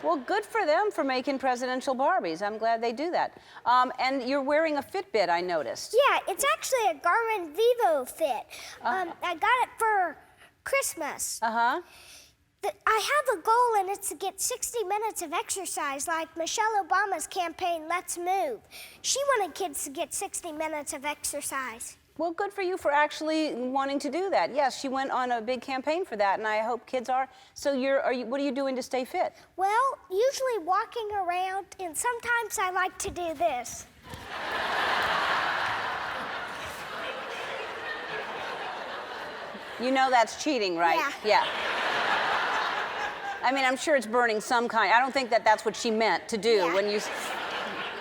Well, good for them for making presidential Barbies. I'm glad they do that. And you're wearing a Fitbit, I noticed. Yeah, it's actually a Garmin Vivo Fit. I got it for Christmas. Uh-huh. I have a goal, and it's to get 60 minutes of exercise, like Michelle Obama's campaign, Let's Move. She wanted kids to get 60 minutes of exercise. Well, good for you for actually wanting to do that. Yes, she went on a big campaign for that, and I hope kids are. So what are you doing to stay fit? Well, usually walking around, and sometimes I like to do this. You know that's cheating, right? Yeah. I mean, I'm sure it's burning some kind. I don't think that's what she meant to do when you...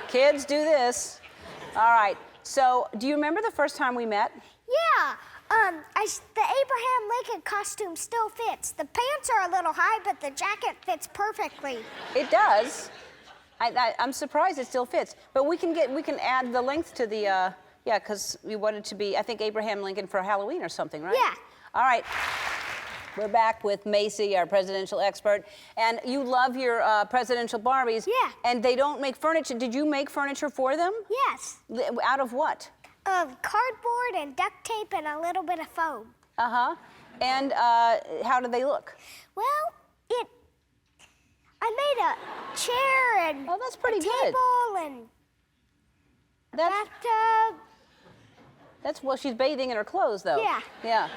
Kids, do this. All right. So, do you remember the first time we met? Yeah. The Abraham Lincoln costume still fits. The pants are a little high, but the jacket fits perfectly. It does. I'm surprised it still fits. But we can add the length to the, because we wanted to be, I think, Abraham Lincoln for Halloween or something, right? Yeah. All right. We're back with Macey, our presidential expert. And you love your presidential Barbies. Yeah. And they don't make furniture. Did you make furniture for them? Yes. Out of what? Cardboard and duct tape and a little bit of foam. Uh-huh. And how do they look? Well, I made a chair and that's pretty a good. table and a bathtub. Well, she's bathing in her clothes, though. Yeah. Yeah.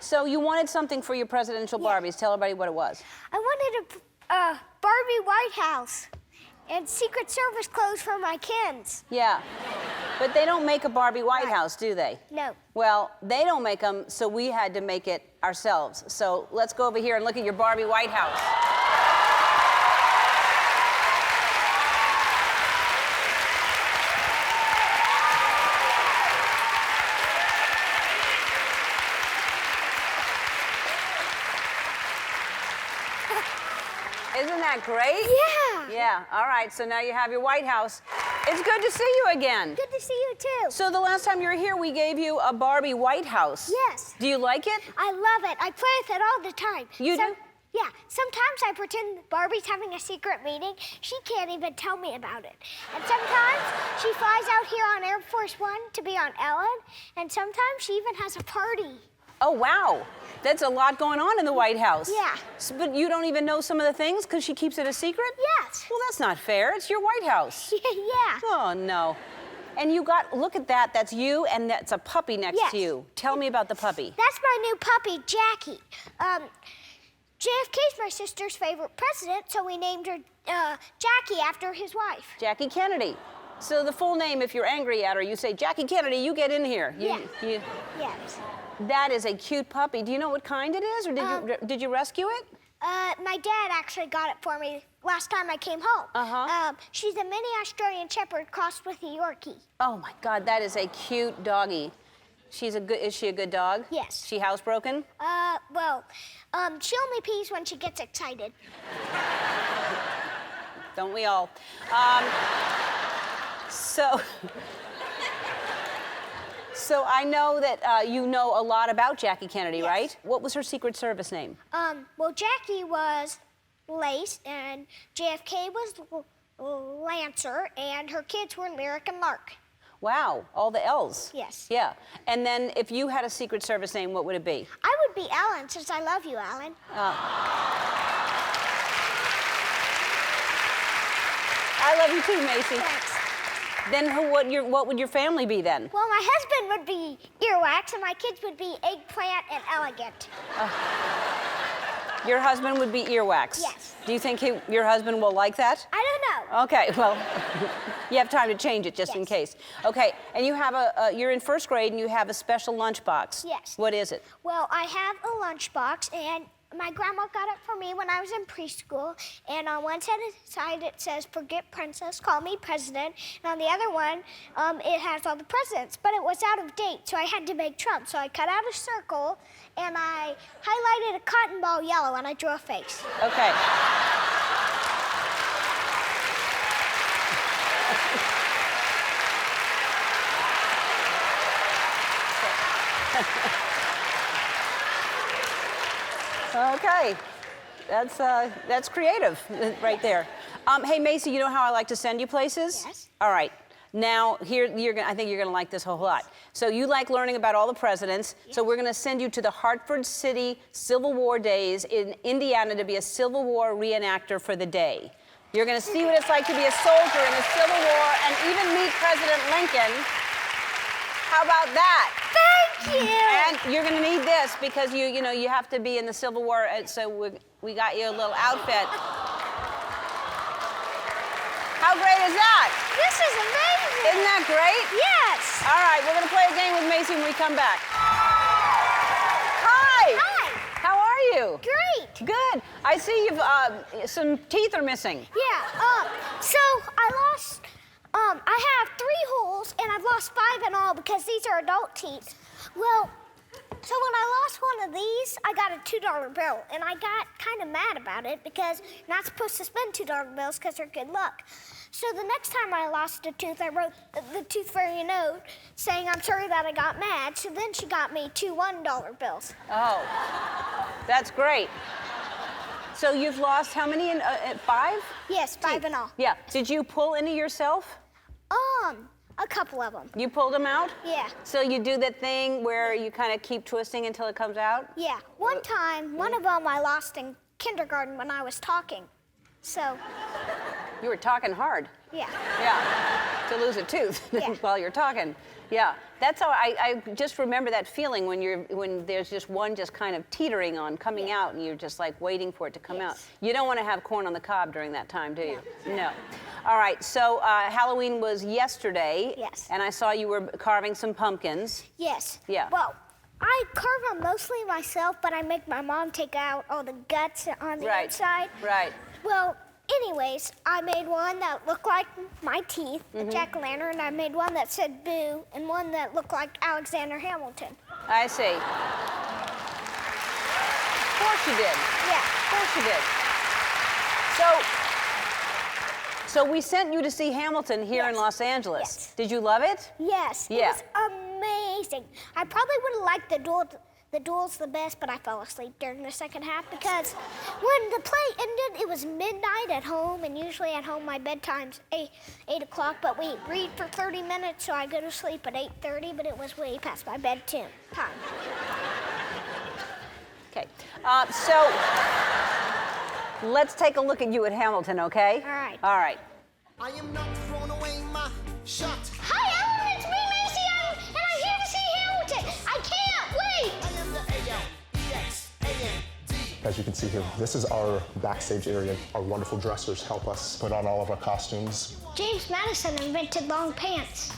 So you wanted something for your presidential Barbies. Tell everybody what it was. I wanted a Barbie White House and Secret Service clothes for my Kens. Yeah. But they don't make a Barbie White House, do they? No. Well, they don't make them, so we had to make it ourselves. So let's go over here and look at your Barbie White House. Isn't that great? Yeah. Yeah, all right, so now you have your White House. It's good to see you again. Good to see you, too. So the last time you were here, we gave you a Barbie White House. Yes. Do you like it? I love it. I play with it all the time. You do? Yeah. Sometimes I pretend Barbie's having a secret meeting. She can't even tell me about it. And sometimes she flies out here on Air Force One to be on Ellen. And sometimes she even has a party. Oh, wow. That's a lot going on in the White House. Yeah. But you don't even know some of the things because she keeps it a secret? Yes. Well, that's not fair. It's your White House. Yeah. Oh, no. And you look at that. That's you, and that's a puppy next to you. Tell me about the puppy. That's my new puppy, Jackie. JFK's my sister's favorite president, so we named her Jackie after his wife. Jackie Kennedy. So the full name, if you're angry at her, you say, Jackie Kennedy, you get in here. Yes. That is a cute puppy. Do you know what kind it is, or did you rescue it? My dad actually got it for me last time I came home. She's a mini Australian Shepherd crossed with a Yorkie. Oh my God, that is a cute doggy. Is she a good dog? Yes. She housebroken? She only pees when she gets excited. Don't we all? So I know that you know a lot about Jackie Kennedy, right? What was her Secret Service name? Well, Jackie was Lace, and JFK was Lancer, and her kids were Lyric and Lark. Wow, all the L's. Yes. Yeah. And then if you had a Secret Service name, what would it be? I would be Ellen, since I love you, Ellen. I love you too, Macey. Thanks. Then what would your family be then? Well, my husband would be Earwax, and my kids would be Eggplant and Elegant. Your husband would be Earwax? Yes. Do you think your husband will like that? I don't know. Okay, well, you have time to change it just in case. Okay, and you have you're in first grade and you have a special lunchbox. Yes. What is it? Well, I have a lunchbox, and my grandma got it for me when I was in preschool, and on one side it says, "Forget Princess, call me President," and on the other one, it has all the presidents, but it was out of date, so I had to make Trump. So I cut out a circle, and I highlighted a cotton ball yellow, and I drew a face. Okay. Okay, that's creative right there. Hey, Macey, you know how I like to send you places? Yes. All right. Now, here I think you're going to like this a whole lot. So you like learning about all the presidents. Yes. So we're going to send you to the Hartford City Civil War days in Indiana to be a Civil War reenactor for the day. You're going to see what it's like to be a soldier in the Civil War and even meet President Lincoln. How about that? Thank you. And you're going to need this because you have to be in the Civil War. So we got you a little outfit. How great is that? This is amazing. Isn't that great? Yes. All right, we're going to play a game with Macey when we come back. Hi. Hi. How are you? Great. Good. I see you've some teeth are missing. Yeah. So I lost. I have 3 holes, and I've lost 5 in all because these are adult teeth. Well, so when I lost one of these, I got a $2 bill, and I got kind of mad about it because you're not supposed to spend $2 bills because they're good luck. So the next time I lost a tooth, I wrote the tooth fairy a note saying I'm sorry that I got mad. So then she got me 2 $1 bills. Oh, that's great. So you've lost how many? 5? Yes, 5 in all. Yeah. Did you pull any yourself? A couple of them. You pulled them out? Yeah. So you do that thing where you kind of keep twisting until it comes out? Yeah. One time, one of them I lost in kindergarten when I was talking. So. You were talking hard. Yeah. Yeah. To lose a tooth while you're talking. Yeah. That's how I just remember that feeling when there's just one just kind of teetering on coming out and you're just like waiting for it to come out. You don't want to have corn on the cob during that time, do you? No. All right. So Halloween was yesterday. Yes. And I saw you were carving some pumpkins. Yes. Yeah. Well, I carve them mostly myself, but I make my mom take out all the guts on the inside. Right. Well, anyways, I made one that looked like my teeth, a jack-o'-lantern, and I made one that said boo, and one that looked like Alexander Hamilton. I see. Of course you did. Yeah. Of course you did. So we sent you to see Hamilton here in Los Angeles. Yes. Did you love it? Yes. Yeah. It was amazing. I probably would have liked the duels the best, but I fell asleep during the second half because when the play ended, it was midnight at home, and usually at home my bedtime's 8 o'clock, but we read for 30 minutes, so I go to sleep at 8:30, but it was way past my bedtime. Okay. So let's take a look at you at Hamilton, okay? All right. All right. I am not throwing away my shot. Hi, Ellen, it's me, Macey, and I'm here to see Hamilton. I can't wait. I am the A-L-E-X-A-N-D. As you can see here, this is our backstage area. Our wonderful dressers help us put on all of our costumes. James Madison invented long pants.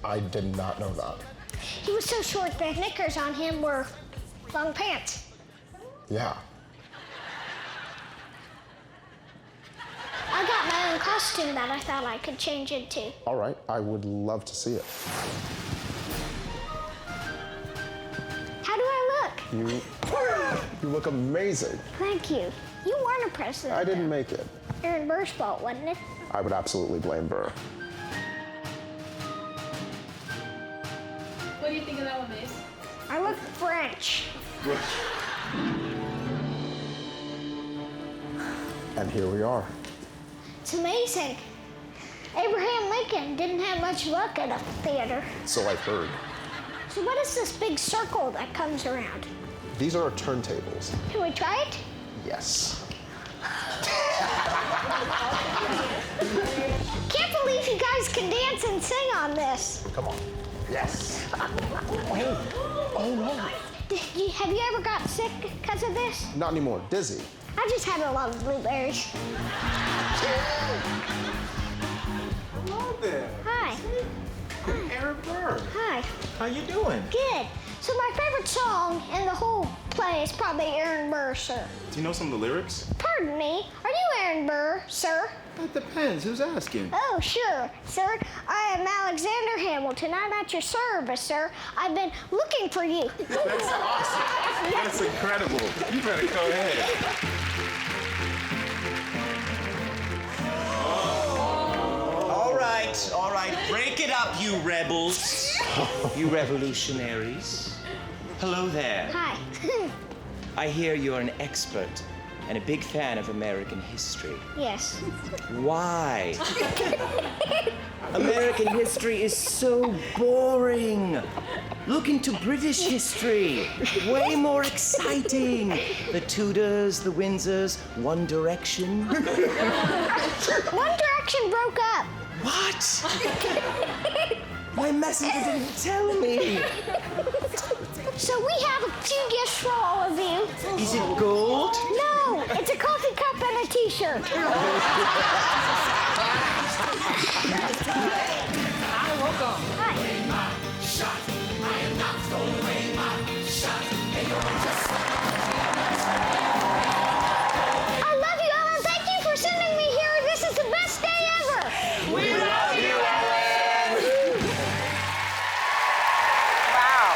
I did not know that. He was so short the knickers on him were long pants. Yeah. I got my own costume that I thought I could change into. All right, I would love to see it. How do I look? You look amazing. Thank you. You weren't a president. I didn't make it. Aaron Burr's fault, wasn't it? I would absolutely blame Burr. What do you think of that one, Mace? I look French. And here we are. It's amazing. Abraham Lincoln didn't have much luck at a theater. So I've heard. So what is this big circle that comes around? These are our turntables. Can we try it? Yes. Can't believe you guys can dance and sing on this. Come on. Yes. Oh no. Have you ever got sick because of this? Not anymore. Dizzy. I just had a lot of blueberries. Hello there. Hi. I'm Aaron Burr. Hi. How you doing? Good. So my favorite song in the whole play is probably Aaron Burr, sir. Do you know some of the lyrics? Pardon me, are you Aaron Burr, sir? It depends. Who's asking? Oh, sure, sir. I am Alexander Hamilton. I'm at your service, sir. I've been looking for you. That's awesome. That's incredible. You better go ahead. All right. Break it up, you rebels. You revolutionaries. Hello there. Hi. I hear you're an expert and a big fan of American history. Yes. Why? American history is so boring. Look into British history. Way more exciting. The Tudors, the Windsors, One Direction. One Direction broke up. What? My messenger didn't tell me. So we have a few gifts for all of you. Is it gold? No, it's a coffee cup and a t-shirt. Hi, welcome. Hi. I love you, Ellen. Thank you for sending me here. This is the best day ever. We love you, Ellen. Wow.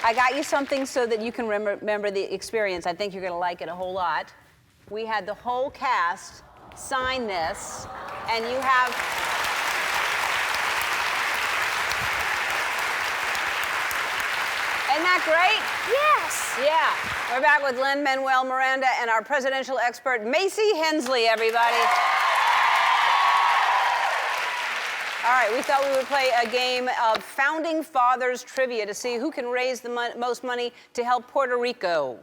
I got you something so that you can remember the experience. I think you're going to like it a whole lot. We had the whole cast sign this, and you have... Isn't that great? Yes. Yeah. We're back with Lin-Manuel Miranda and our presidential expert, Macey Hensley, everybody. All right, we thought we would play a game of Founding Fathers trivia to see who can raise the most money to help Puerto Rico.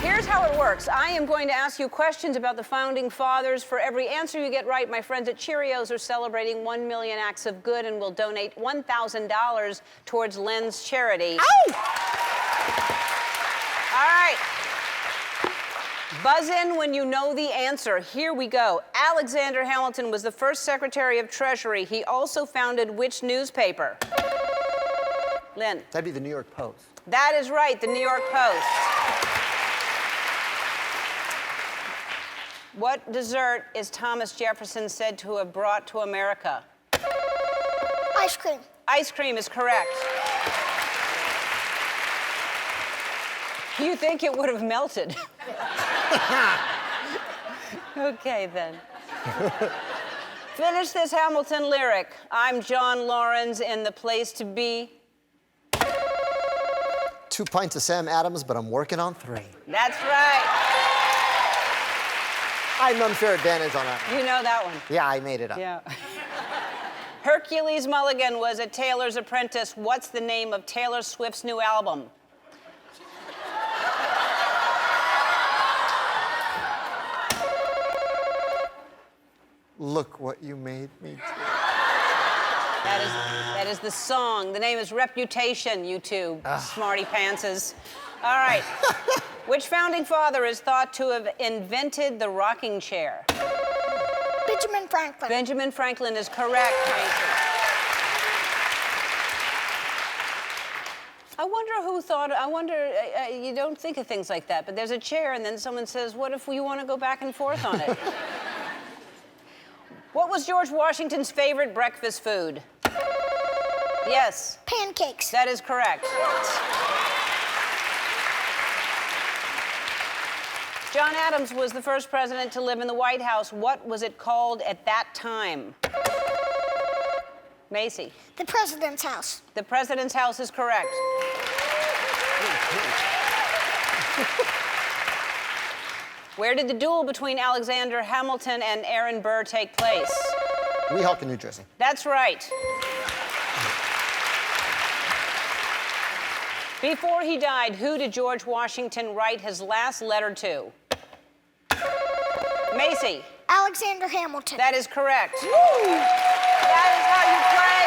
Here's how it works. I am going to ask you questions about the Founding Fathers. For every answer you get right, my friends at Cheerios are celebrating 1 million acts of good and will donate $1,000 towards Len's charity. Ow! All right. Buzz in when you know the answer. Here we go. Alexander Hamilton was the first Secretary of Treasury. He also founded which newspaper? Lynn. That'd be the New York Post. That is right, the New York Post. What dessert is Thomas Jefferson said to have brought to America? Ice cream. Ice cream is correct. You think it would have melted? Okay, then. Finish this Hamilton lyric. I'm John Lawrence in the place to be. 2 pints of Sam Adams, but I'm working on 3. That's right. I have an unfair advantage on that one. You know that one. Yeah, I made it up. Yeah. Hercules Mulligan was a tailor's apprentice. What's the name of Taylor Swift's new album? Look what you made me do. That is the song. The name is Reputation, you two smarty pantses. All right. Which founding father is thought to have invented the rocking chair? Benjamin Franklin. Benjamin Franklin is correct, Mason. I wonder who thought, you don't think of things like that, but there's a chair and then someone says, what if you want to go back and forth on it? What was George Washington's favorite breakfast food? Yes. Pancakes. That is correct. John Adams was the first president to live in the White House. What was it called at that time? Macey. The President's house. The President's house is correct. Where did the duel between Alexander Hamilton and Aaron Burr take place? Weehawken, New Jersey. That's right. Before he died, who did George Washington write his last letter to? Macy. Alexander Hamilton. That is correct. Woo! That is how you play.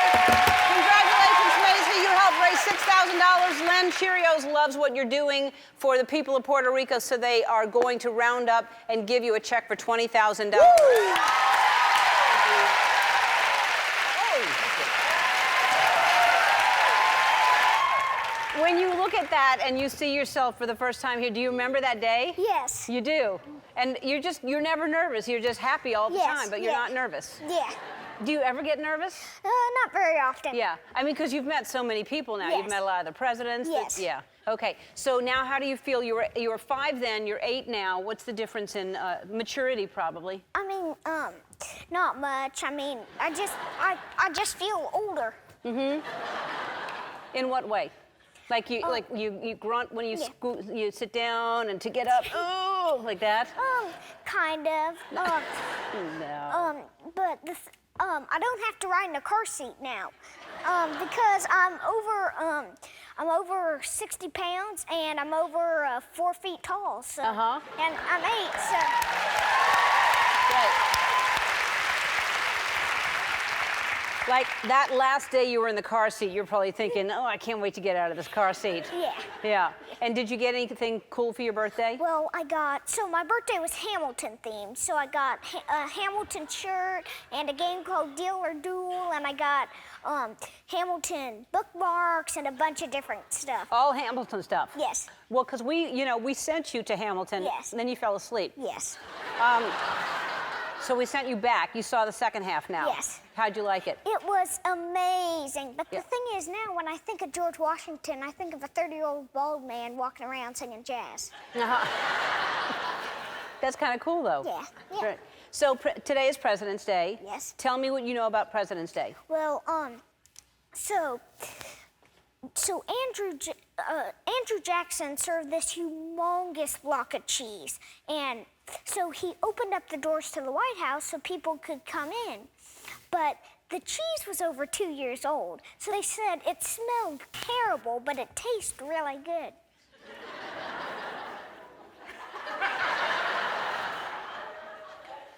Congratulations, Macy. You helped raise $6,000. Len Cheerios loves what you're doing for the people of Puerto Rico, so they are going to round up and give you a check for $20,000. When you look at that and you see yourself for the first time here, do you remember that day? Yes. You do? And you're never nervous. You're just happy all the time, but you're not nervous. Yeah. Do you ever get nervous? Not very often. Yeah. I mean, because you've met so many people now. Yes. You've met a lot of the presidents. Yes. Yeah. Okay. So now how do you feel? You were 5 then, you're 8 now. What's the difference in maturity, probably? I mean, not much. I mean, I just feel older. Mm-hmm. In what way? Like you grunt when you you sit down and to get up, oh, like that? Kind of. No. But I don't have to ride in a car seat now, because I'm over 60 pounds and I'm over 4 feet tall. So. And I'm 8, so. Right. Like that last day you were in the car seat, you're probably thinking, oh, I can't wait to get out of this car seat. Yeah. Yeah. And did you get anything cool for your birthday? Well, so my birthday was Hamilton themed. So I got a Hamilton shirt and a game called Deal or Duel, and I got Hamilton bookmarks and a bunch of different stuff. All Hamilton stuff? Yes. Well, because we sent you to Hamilton. Yes. And then you fell asleep. Yes. So we sent you back. You saw the second half now. Yes. How'd you like it? It was amazing. But the thing is now, when I think of George Washington, I think of a 30-year-old bald man walking around singing jazz. That's kind of cool, though. Yeah. Right. So today is President's Day. Yes. Tell me what you know about President's Day. Well, so Andrew Jackson served this humongous block of cheese, and so he opened up the doors to the White House so people could come in. But the cheese was over 2 years old, so they said it smelled terrible, but it tasted really good.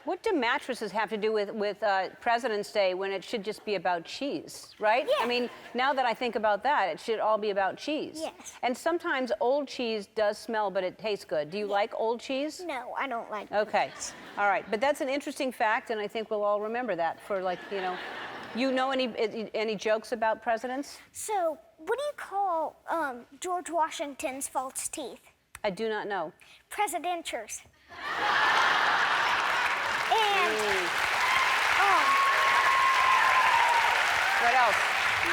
What do mattresses have to do with President's Day when it should just be about cheese, right? Yeah. I mean, now that I think about that, it should all be about cheese. Yes. And sometimes old cheese does smell, but it tastes good. Do you like old cheese? No, I don't like Okay. All right. But that's an interesting fact, and I think we'll all remember that for, like, you know any jokes about presidents? So, what do you call George Washington's false teeth? I do not know. Presidentures. And, what else?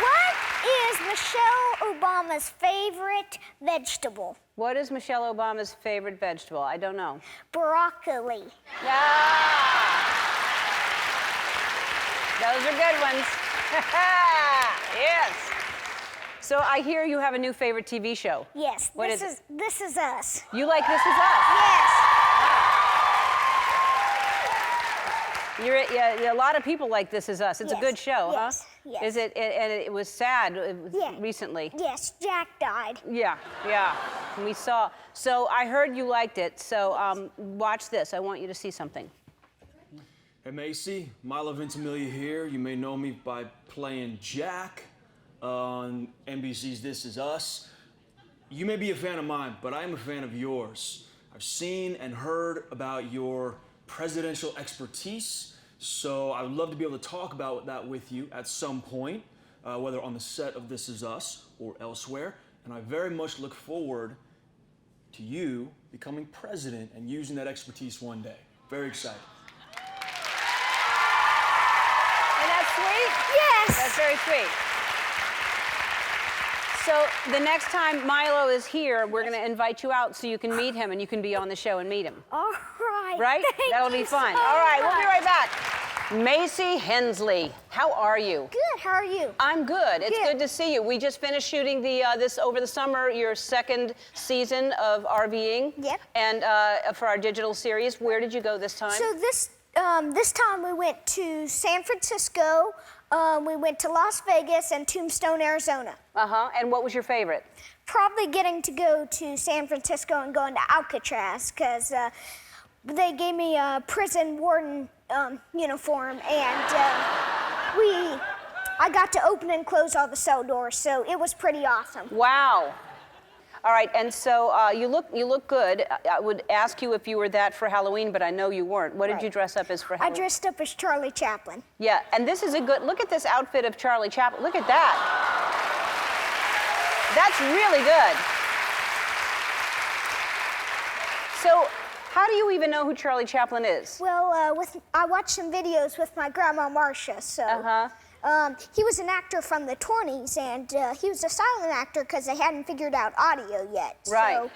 What is Michelle Obama's favorite vegetable? What is Michelle Obama's favorite vegetable? I don't know. Broccoli. Those are good ones. Yes. So I hear you have a new favorite TV show. Yes. What This is This Is Us. You like This Is Us? Yes. A lot of people like This Is Us. It's a good show, huh? Yes. Is it? And it was sad recently. Yes, Jack died. Yeah. We saw. So I heard you liked it. So watch this. I want you to see something. Hey Macey, Milo Ventimiglia here. You may know me by playing Jack on NBC's This Is Us. You may be a fan of mine, but I am a fan of yours. I've seen and heard about your presidential expertise, so I would love to be able to talk about that with you at some point, whether on the set of This Is Us or elsewhere, and I very much look forward to you becoming president and using that expertise one day. Very excited. Isn't that sweet? Yes. That's very sweet. So the next time Milo is here, we're going to invite you out so you can meet him and you can be on the show and meet him. All right. Right? Thank That'll you be fun. so All right, we'll be much. right back. Macey Hensley, how are you? Good, how are you? I'm good. It's good to see you. We just finished shooting this over the summer, your second season of RVing. Yep. And for our digital series, where did you go this time? So this time we went to San Francisco, we went to Las Vegas and Tombstone, Arizona. Uh-huh, and what was your favorite? Probably getting to go to San Francisco and going to Alcatraz, because they gave me a prison warden uniform, and I got to open and close all the cell doors, so it was pretty awesome. Wow. All right, and so you look good. I would ask you if you were that for Halloween, but I know you weren't. What did you dress up as for Halloween? I dressed up as Charlie Chaplin. Yeah, and this is a good, look at this outfit of Charlie Chaplin. Look at that. That's really good. So, how do you even know who Charlie Chaplin is? Well, I watched some videos with my grandma Marcia, so he was an actor from the 20s, and he was a silent actor because they hadn't figured out audio yet. Right. So.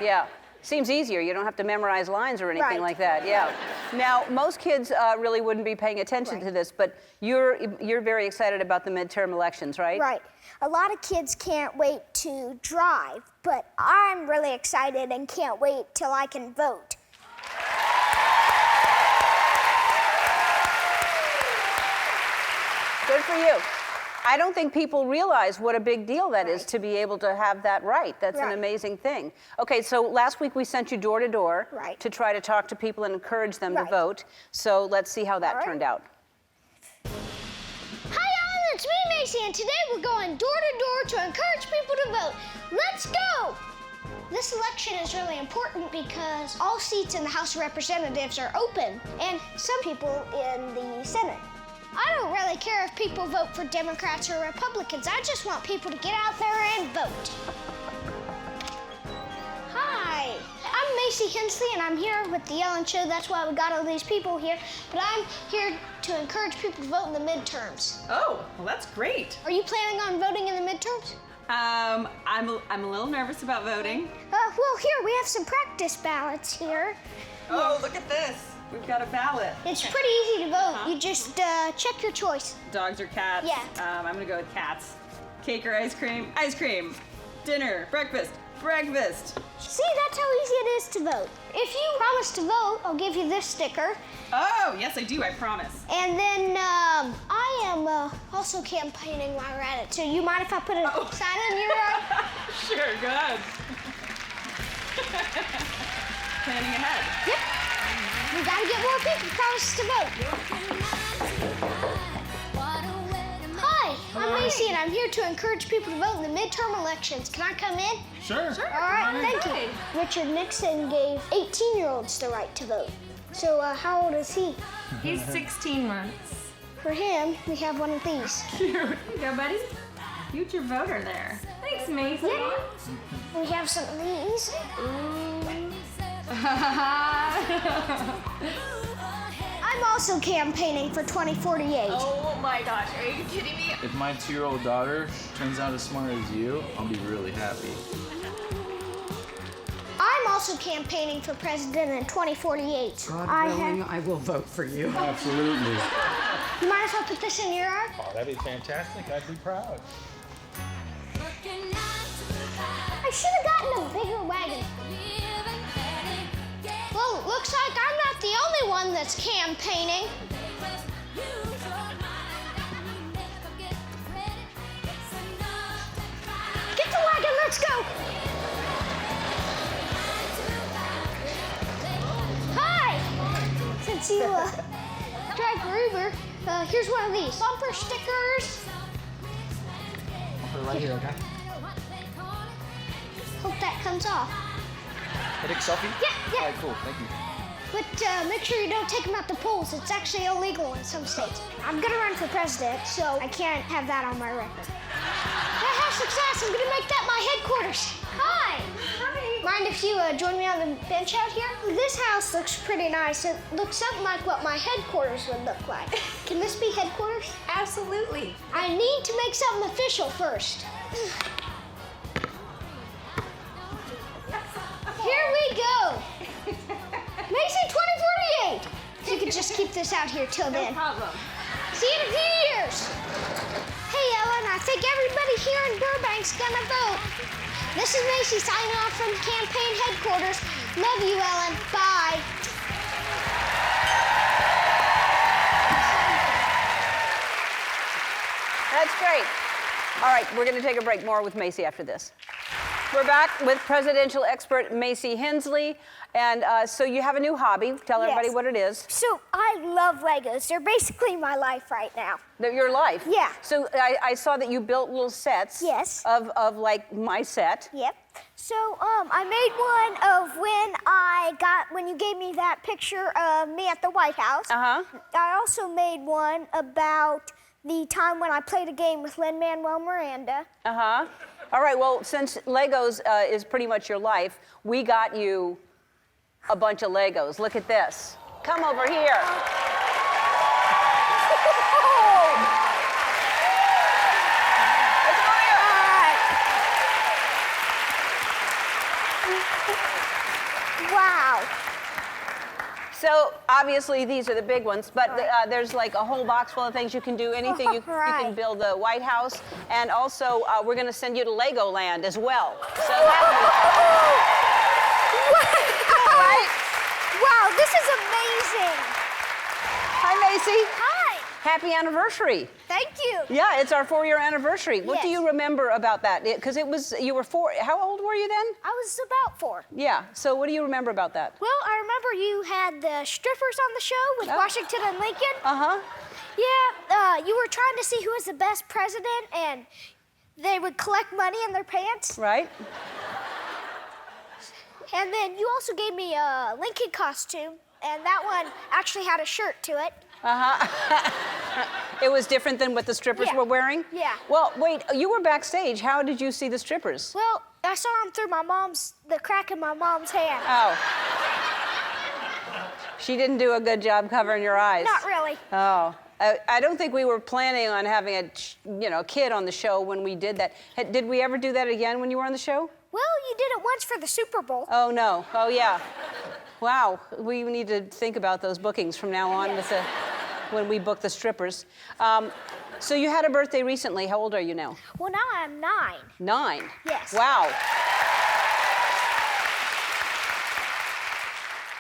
Yeah. Seems easier. You don't have to memorize lines or anything like that. Yeah. Now, most kids really wouldn't be paying attention to this, but you're very excited about the midterm elections, right? Right. A lot of kids can't wait to drive, but I'm really excited and can't wait till I can vote. Good for you. I don't think people realize what a big deal that is to be able to have that right. That's an amazing thing. Okay, so last week we sent you door to door to try to talk to people and encourage them to vote. So let's see how that turned out. Hi, Ellen, it's me, Macey, and today we're going door to door to encourage people to vote. Let's go! This election is really important because all seats in the House of Representatives are open, and some people in the Senate. I don't really care if people vote for Democrats or Republicans. I just want people to get out there and vote. Hi, I'm Macey Hensley, and I'm here with The Ellen Show. That's why we got all these people here. But I'm here to encourage people to vote in the midterms. Oh, well, that's great. Are you planning on voting in the midterms? I'm a little nervous about voting. Well, here, we have some practice ballots here. Oh, look at this. We've got a ballot. It's pretty easy to vote. You just check your choice. Dogs or cats? Yeah. I'm gonna go with cats. Cake or ice cream? Ice cream. Dinner, breakfast, breakfast. See, that's how easy it is to vote. If you promise to vote, I'll give you this sticker. Oh, yes, I do, I promise. And then I am also campaigning while we're at it. So you mind if I put a sign in your Sure, go ahead. Planning ahead. Yep. We gotta get more people to promise to vote. Hi, I'm Macey, and I'm here to encourage people to vote in the midterm elections. Can I come in? Sure. All right, thank you. Richard Nixon gave 18-year-olds the right to vote. So how old is he? He's 16 months. For him, we have one of these. Cute. Here you go, buddy. Future voter there. Thanks, Macey. Yeah. We have some of these. I'm also campaigning for 2048. Oh my gosh, are you kidding me? If my 2-year-old daughter turns out as smart as you, I'll be really happy. I'm also campaigning for president in 2048. God willing, I will vote for you. Absolutely. You mind if I put this in your yard? Oh, that'd be fantastic. I'd be proud. I should have gotten a bigger wagon. Well, it looks like I'm not the only one that's campaigning. Get the wagon, let's go. Hi. Since you drive for Uber, here's one of these. Bumper stickers. I'll put it right here, okay? Hope that comes off. I take a selfie? Yeah. All right, cool. Thank you. But make sure you don't take them out the polls. It's actually illegal in some states. I'm gonna run for president, so I can't have that on my record. I have success. I'm gonna make that my headquarters. Hi. Mind if you join me on the bench out here? This house looks pretty nice. It looks something like what my headquarters would look like. Can this be headquarters? Absolutely. I need to make something official first. Here we go. Macey 2048. You can just keep get this out here till then. No problem. See you in a few years. Hey, Ellen, I think everybody here in Burbank's gonna vote. This is Macey signing off from campaign headquarters. Love you, Ellen. Bye. That's great. All right, we're going to take a break. More with Macey after this. We're back with presidential expert Macey Hensley. And so you have a new hobby. Tell everybody what it is. So I love Legos. They're basically my life right now. Your life? Yeah. So I saw that you built little sets. Yes. Of like my set. Yep. So I made one of when you gave me that picture of me at the White House. Uh-huh. I also made one about the time when I played a game with Lin-Manuel Miranda. Uh-huh. All right, well, since Legos is pretty much your life, we got you a bunch of Legos. Look at this. Come over here. Wow. So obviously these are the big ones, but there's like a whole box full of things you can do. Anything you can build the White House, and also we're going to send you to Legoland as well. So Right? Wow, this is amazing. Hi, Macey. Hi. Happy anniversary. Thank you. Yeah, it's our 4-year anniversary. What do Yes. you remember about that? Because you were 4. How old were you then? I was about 4. Yeah. So what do you remember about that? Well, I remember you had the strippers on the show with Washington and Lincoln. Uh-huh. Yeah, you were trying to see who was the best president, and they would collect money in their pants. Right. And then you also gave me a Lincoln costume, and that one actually had a shirt to it. Uh-huh. It was different than what the strippers were wearing? Yeah. Well, wait, you were backstage. How did you see the strippers? Well, I saw them through the crack in my mom's hand. Oh. She didn't do a good job covering your eyes. Not really. Oh. I don't think we were planning on having a kid on the show when we did that. Did we ever do that again when you were on the show? Well, you did it once for the Super Bowl. Oh, no. Oh, yeah. Wow. We need to think about those bookings from now on with when we book the strippers. So you had a birthday recently. How old are you now? Well, now I'm 9. 9? Yes. Wow.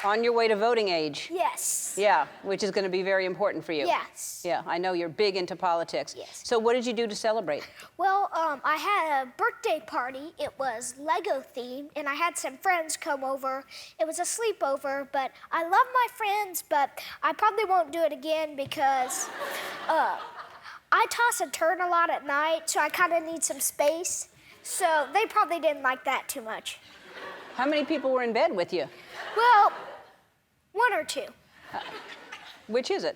On your way to voting age. Yes. Yeah, which is going to be very important for you. Yes. Yeah, I know you're big into politics. Yes. So what did you do to celebrate? Well, I had a birthday party. It was Lego themed, and I had some friends come over. It was a sleepover, but I love my friends, but I probably won't do it again because I toss and turn a lot at night, so I kind of need some space. So they probably didn't like that too much. How many people were in bed with you? Well, 1 or 2. Which is it?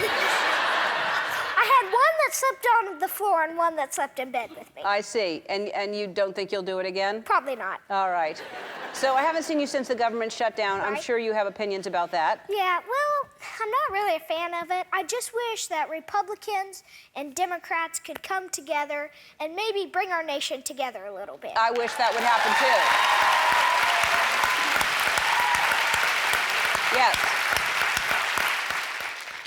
I had one that slept on the floor and one that slept in bed with me. I see. And you don't think you'll do it again? Probably not. All right. So I haven't seen you since the government shut down. Right. I'm sure you have opinions about that. Yeah, well, I'm not really a fan of it. I just wish that Republicans and Democrats could come together and maybe bring our nation together a little bit. I wish that would happen too. Yes.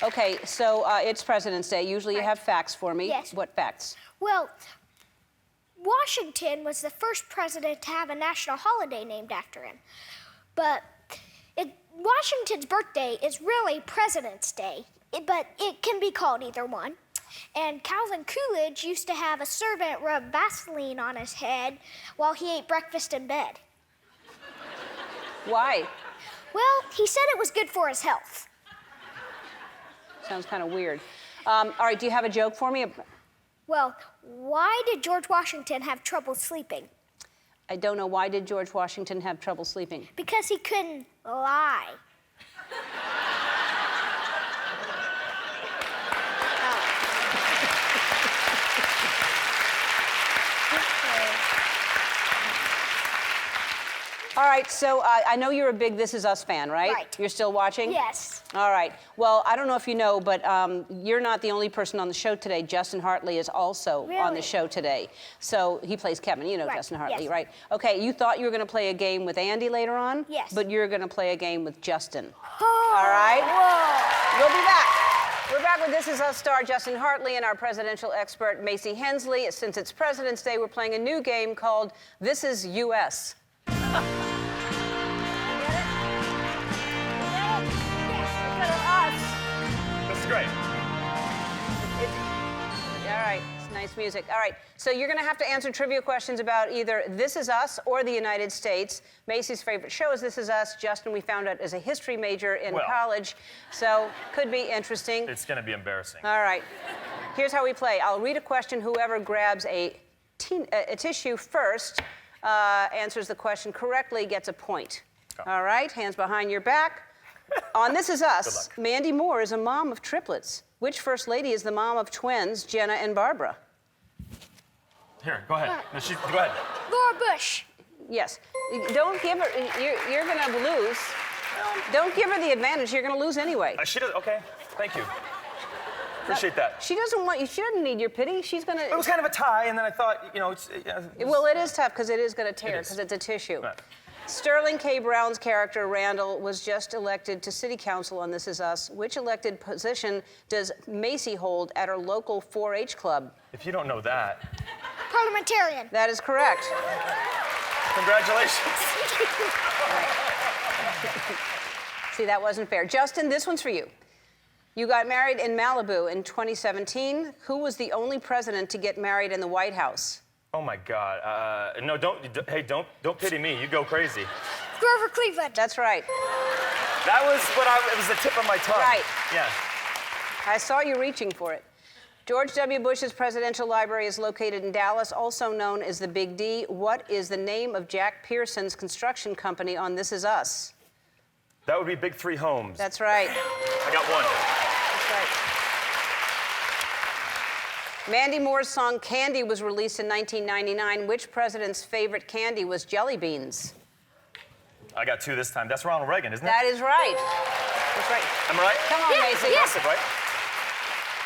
Okay, so it's President's Day. Usually you have facts for me. Yes. What facts? Well, Washington was the first president to have a national holiday named after him. But Washington's birthday is really President's Day, but it can be called either one. And Calvin Coolidge used to have a servant rub Vaseline on his head while he ate breakfast in bed. Why? Well, he said it was good for his health. Sounds kind of weird. All right, do you have a joke for me? Well, why did George Washington have trouble sleeping? I don't know. Why did George Washington have trouble sleeping? Because he couldn't lie. All right, so I know you're a big This Is Us fan, right? Right. You're still watching? Yes. All right. Well, I don't know if you know, but you're not the only person on the show today. Justin Hartley is also on the show today. So he plays Kevin. You know Justin Hartley, right? Okay, you thought you were going to play a game with Andy later on? Yes. But you're going to play a game with Justin. Oh, all right? Whoa. You'll be back. We're back with This Is Us star Justin Hartley and our presidential expert Macey Hensley. Since it's President's Day, we're playing a new game called This Is US. This is great. All right, it's nice music. All right, so you're going to have to answer trivia questions about either This Is Us or the United States. Macy's favorite show is This Is Us. Justin, we found out, is a history major in college, so could be interesting. It's going to be embarrassing. All right, here's how we play. I'll read a question. Whoever grabs a tissue first answers the question correctly gets a point. All right, hands behind your back. On This Is Us, Mandy Moore is a mom of triplets. Which First Lady is the mom of twins, Jenna and Barbara? Here, go ahead. No, go ahead. Laura Bush. Yes. Don't give her, you're going to lose. Don't give her the advantage. You're going to lose anyway. She does, okay. Thank you. Appreciate that. She doesn't want you. She doesn't need your pity. She's going to. It was kind of a tie, and then I thought, you know, Well, it is tough because it is going to tear because it's a tissue. Right. Sterling K. Brown's character, Randall, was just elected to city council on This Is Us. Which elected position does Macey hold at her local 4-H club? If you don't know that. Parliamentarian. That is correct. Congratulations. See, that wasn't fair. Justin, this one's for you. You got married in Malibu in 2017. Who was the only president to get married in the White House? Oh my God. No, don't pity me. You go crazy. Grover Cleveland. That's right. That was it was the tip of my tongue. Right. Yeah. I saw you reaching for it. George W. Bush's presidential library is located in Dallas, also known as the Big D. What is the name of Jack Pearson's construction company on This Is Us? That would be Big Three Homes. That's right. I got one. That's right. Mandy Moore's song Candy was released in 1999. Which president's favorite candy was jelly beans? I got two this time. That's Ronald Reagan, isn't it? That is right. That's right. Am I right? Come on, Macey. Yes. Right?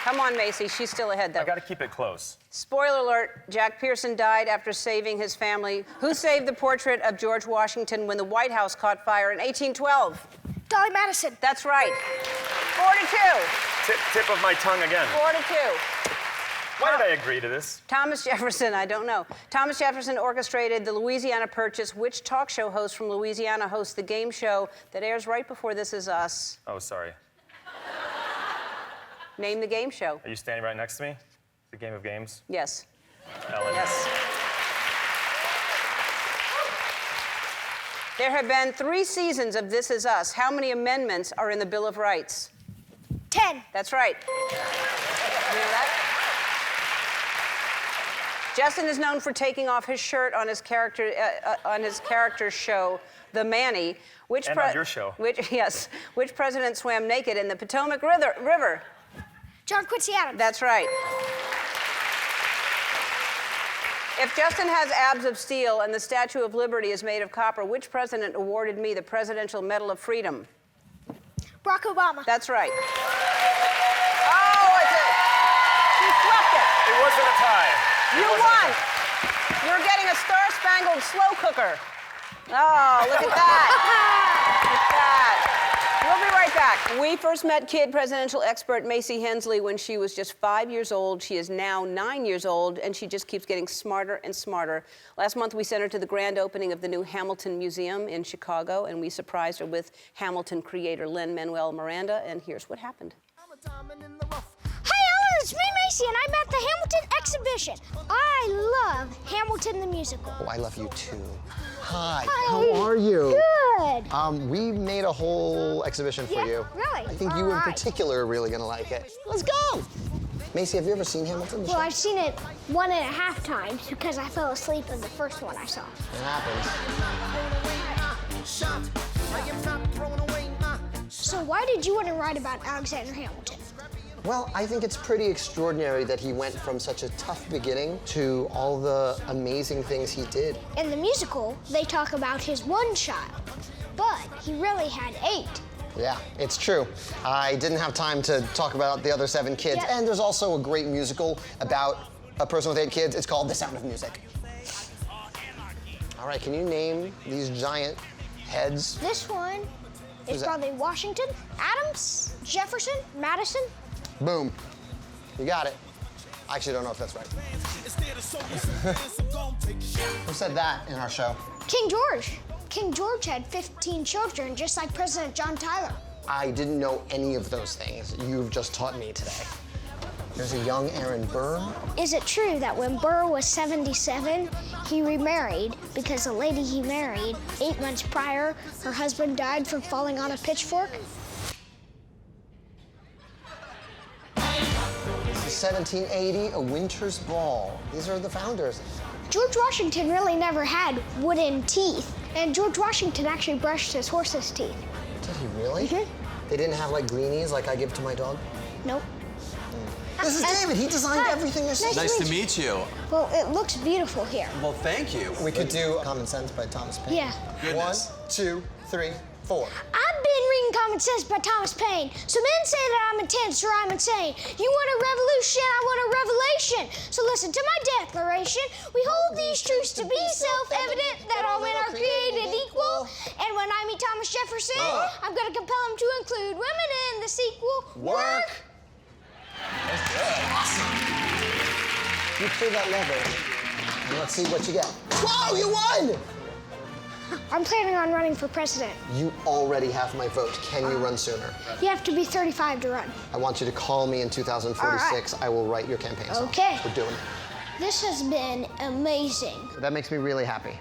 Come on, Macey. She's still ahead, though. I got to keep it close. Spoiler alert, Jack Pearson died after saving his family. Who saved the portrait of George Washington when the White House caught fire in 1812? Dolly Madison. That's right. 4-2. Tip of my tongue again. 4-2. Why did I agree to this? Thomas Jefferson, I don't know. Thomas Jefferson orchestrated the Louisiana Purchase. Which talk show host from Louisiana hosts the game show that airs right before This Is Us? Oh, sorry. Name the game show. Are you standing right next to me? The Game of Games? Yes. Ellen. Yes. There have been 3 seasons of This Is Us. How many amendments are in the Bill of Rights? 10. That's right. You know that? Justin is known for taking off his shirt on his character show, The Manny. And on your show. Which president swam naked in the Potomac River? John Quincy Adams. That's right. If Justin has abs of steel and the Statue of Liberty is made of copper, which president awarded me the Presidential Medal of Freedom? Barack Obama. That's right. Oh, she fluffed it. It wasn't a tie. You won. You're getting a star-spangled slow cooker. Oh, look at that. Look at that. We'll be right back. We first met kid presidential expert Macey Hensley when she was just 5 years old. She is now 9 years old, and she just keeps getting smarter and smarter. Last month, we sent her to the grand opening of the new Hamilton Museum in Chicago, and we surprised her with Hamilton creator Lin-Manuel Miranda, and here's what happened. Hi, Ellen, it's me, Macey, and I'm at the Hamilton exhibition. I love Hamilton the musical. Oh, I love you too. Hi, how are you? Good. We made a whole exhibition for you. Really? I think you in particular are really gonna like it. Let's go! Macy, have you ever seen Hamilton? Well, I've seen it 1.5 times because I fell asleep in the first one I saw. It happens. So why did you want to write about Alexander Hamilton? Well, I think it's pretty extraordinary that he went from such a tough beginning to all the amazing things he did. In the musical, they talk about his one child, but he really had 8. Yeah, it's true. I didn't have time to talk about the other 7 kids. Yeah. And there's also a great musical about a person with 8 kids. It's called The Sound of Music. All right, can you name these giant heads? This one Who's is that? probably Washington, Adams, Jefferson, Madison. Boom. You got it. I actually don't know if that's right. Who said that in our show? King George. King George had 15 children, just like President John Tyler. I didn't know any of those things. You've just taught me today. There's a young Aaron Burr. Is it true that when Burr was 77, he remarried because the lady he married 8 months prior, her husband died from falling on a pitchfork? This is 1780, a winter's ball. These are the founders. George Washington really never had wooden teeth, and George Washington actually brushed his horse's teeth. Did he really? They didn't have like greenies like I give to my dog? Nope. This is David. He designed everything this is. Nice to meet you. Well, it looks beautiful here. Well, thank you. We could do Common Sense by Thomas Paine. Yeah. Goodness. 1, 2, 3, 4. I've been reading Common Sense by Thomas Paine. So men say that I'm intense or I'm insane. You want a revolution, I want a revelation. So listen to my declaration. We hold these truths to be self-evident that all men are created equal. And when I meet Thomas Jefferson, I'm gonna compel him to include women in the sequel. Work! That's good. Awesome. You pull that lever, and let's see what you get. Whoa, you won! I'm planning on running for president. You already have my vote. Can you run sooner? You have to be 35 to run. I want you to call me in 2046. I will write your campaign song. Okay. We're doing it. This has been amazing. That makes me really happy.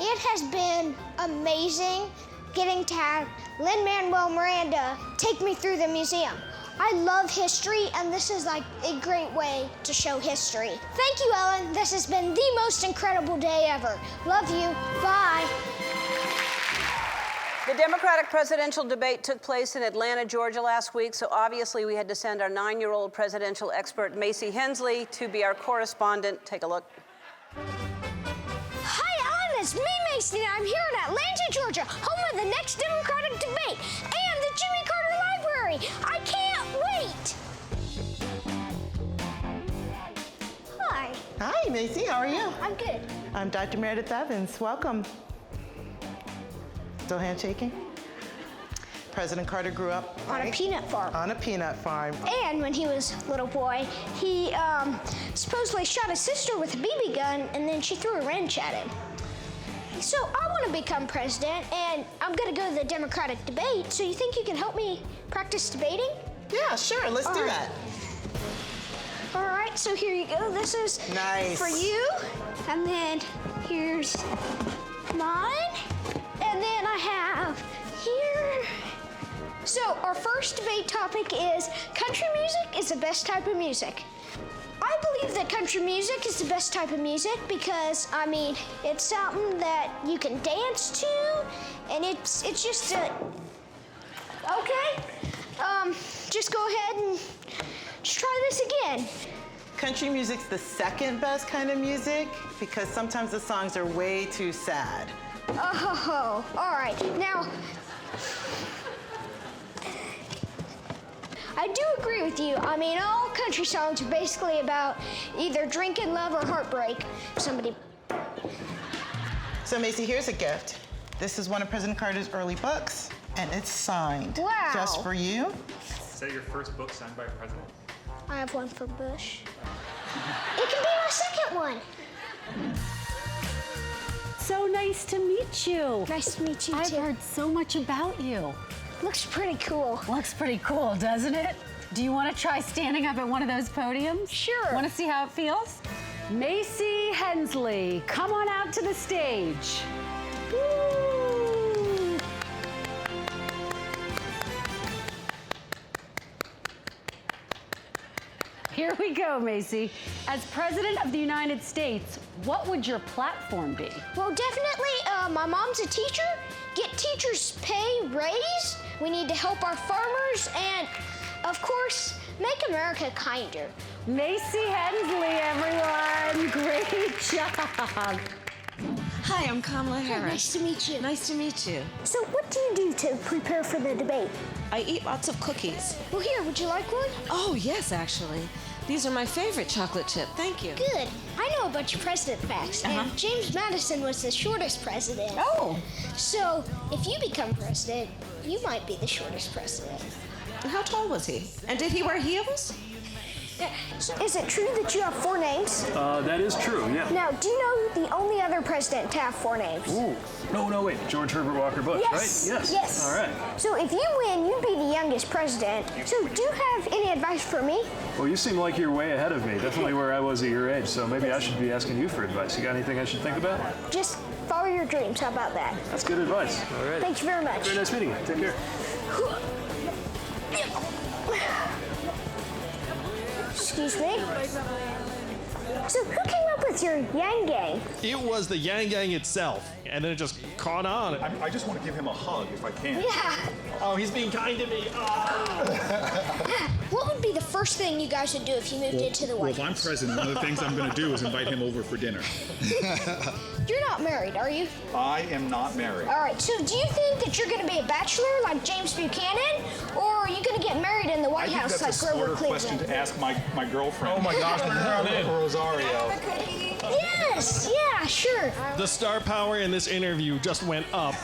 It has been amazing getting to have Lin-Manuel Miranda take me through the museum. I love history, and this is like a great way to show history. Thank you, Ellen. This has been the most incredible day ever. Love you. Bye. The Democratic presidential debate took place in Atlanta, Georgia last week, so obviously we had to send our 9-year-old presidential expert, Macey Hensley, to be our correspondent. Take a look. Hi, Ellen. It's me, Macy, and I'm here in Atlanta, Georgia, home of the next Democratic debate and the Jimmy Carter Library. I can't wait. Hi. Hi, Macy. How are you? I'm good. I'm Dr. Meredith Evans. Welcome. Still handshaking? President Carter grew up On a peanut farm. on a peanut farm. And when he was a little boy, he supposedly shot his sister with a BB gun, and then she threw a wrench at him. So I want to become president, and I'm going to go to the Democratic debate. So you think you can help me practice debating? Yeah, sure. Let's do that. All right, so here you go. This is Nice. for you. And then here's mine. And then I have here. So our first debate topic is country music is the best type of music. I believe that country music is the best type of music because, I mean, it's something that you can dance to, and it's just a... Okay, just go ahead and just try this again. Country music's the second best kind of music because sometimes the songs are way too sad. Oh, all right. Now, I do agree with you. I mean, all country songs are basically about either drinking, love, or heartbreak. Somebody. So, Macy, here's a gift. This is one of President Carter's early books, and it's signed. Wow. Just for you. Is that your first book signed by a president? I have one for Bush. It can be my second one. So nice to meet you. Nice to meet you, I've too. heard so much about you. Looks pretty cool. Looks pretty cool, doesn't it? Do you want to try standing up at one of those podiums? Sure. Want to see how it feels? Macey Hensley, come on out to the stage. Woo! Here we go, Macey. As President of the United States, what would your platform be? Well, definitely, my mom's a teacher. Get teachers' pay raised. We need to help our farmers. And, of course, Make America kinder. Macey Hensley, everyone. Great job. Hi, I'm Kamala Harris. Nice to meet you. Nice to meet you. So what do you do to prepare for the debate? I eat lots of cookies. Well, here, would you like one? Oh, yes, actually. These are my favorite chocolate chip. Thank you. Good. I know a bunch of president facts, and James Madison was the shortest president. Oh. So if you become president, you might be the shortest president. And how tall was he? And did he wear heels? Is it true that you have 4 names? That is true, yeah. Now, do you know the only other president to have 4 names? Ooh. No, wait. George Herbert Walker Bush, Yes. right? Yes. All right. So if you win, you'd be the youngest president. So do you have any advice for me? Well, you seem like you're way ahead of me, definitely where I was at your age, so maybe I should be asking you for advice. You got anything I should think about? Just follow your dreams. How about that? That's good advice. All right. Thank you very much. Very nice meeting you. Take care. Excuse me. So who came up with your Yang Gang? It was the Yang Gang itself, and then it just caught on. I just want to give him a hug if I can. Yeah. Oh, he's being kind to me. What would be the first thing you guys would do if you moved into the White Well, if I'm House? president, one of the things I'm going to do is invite him over for dinner. You're not married, are you? I am not married. All right, so do you think that you're going to be a bachelor like James Buchanan, or are you going to get married in the White I think House that's like a Grover smarter question Cleveland? to ask my girlfriend. Oh my gosh, Rosario. Yes, yeah, sure. The star power in this interview just went up.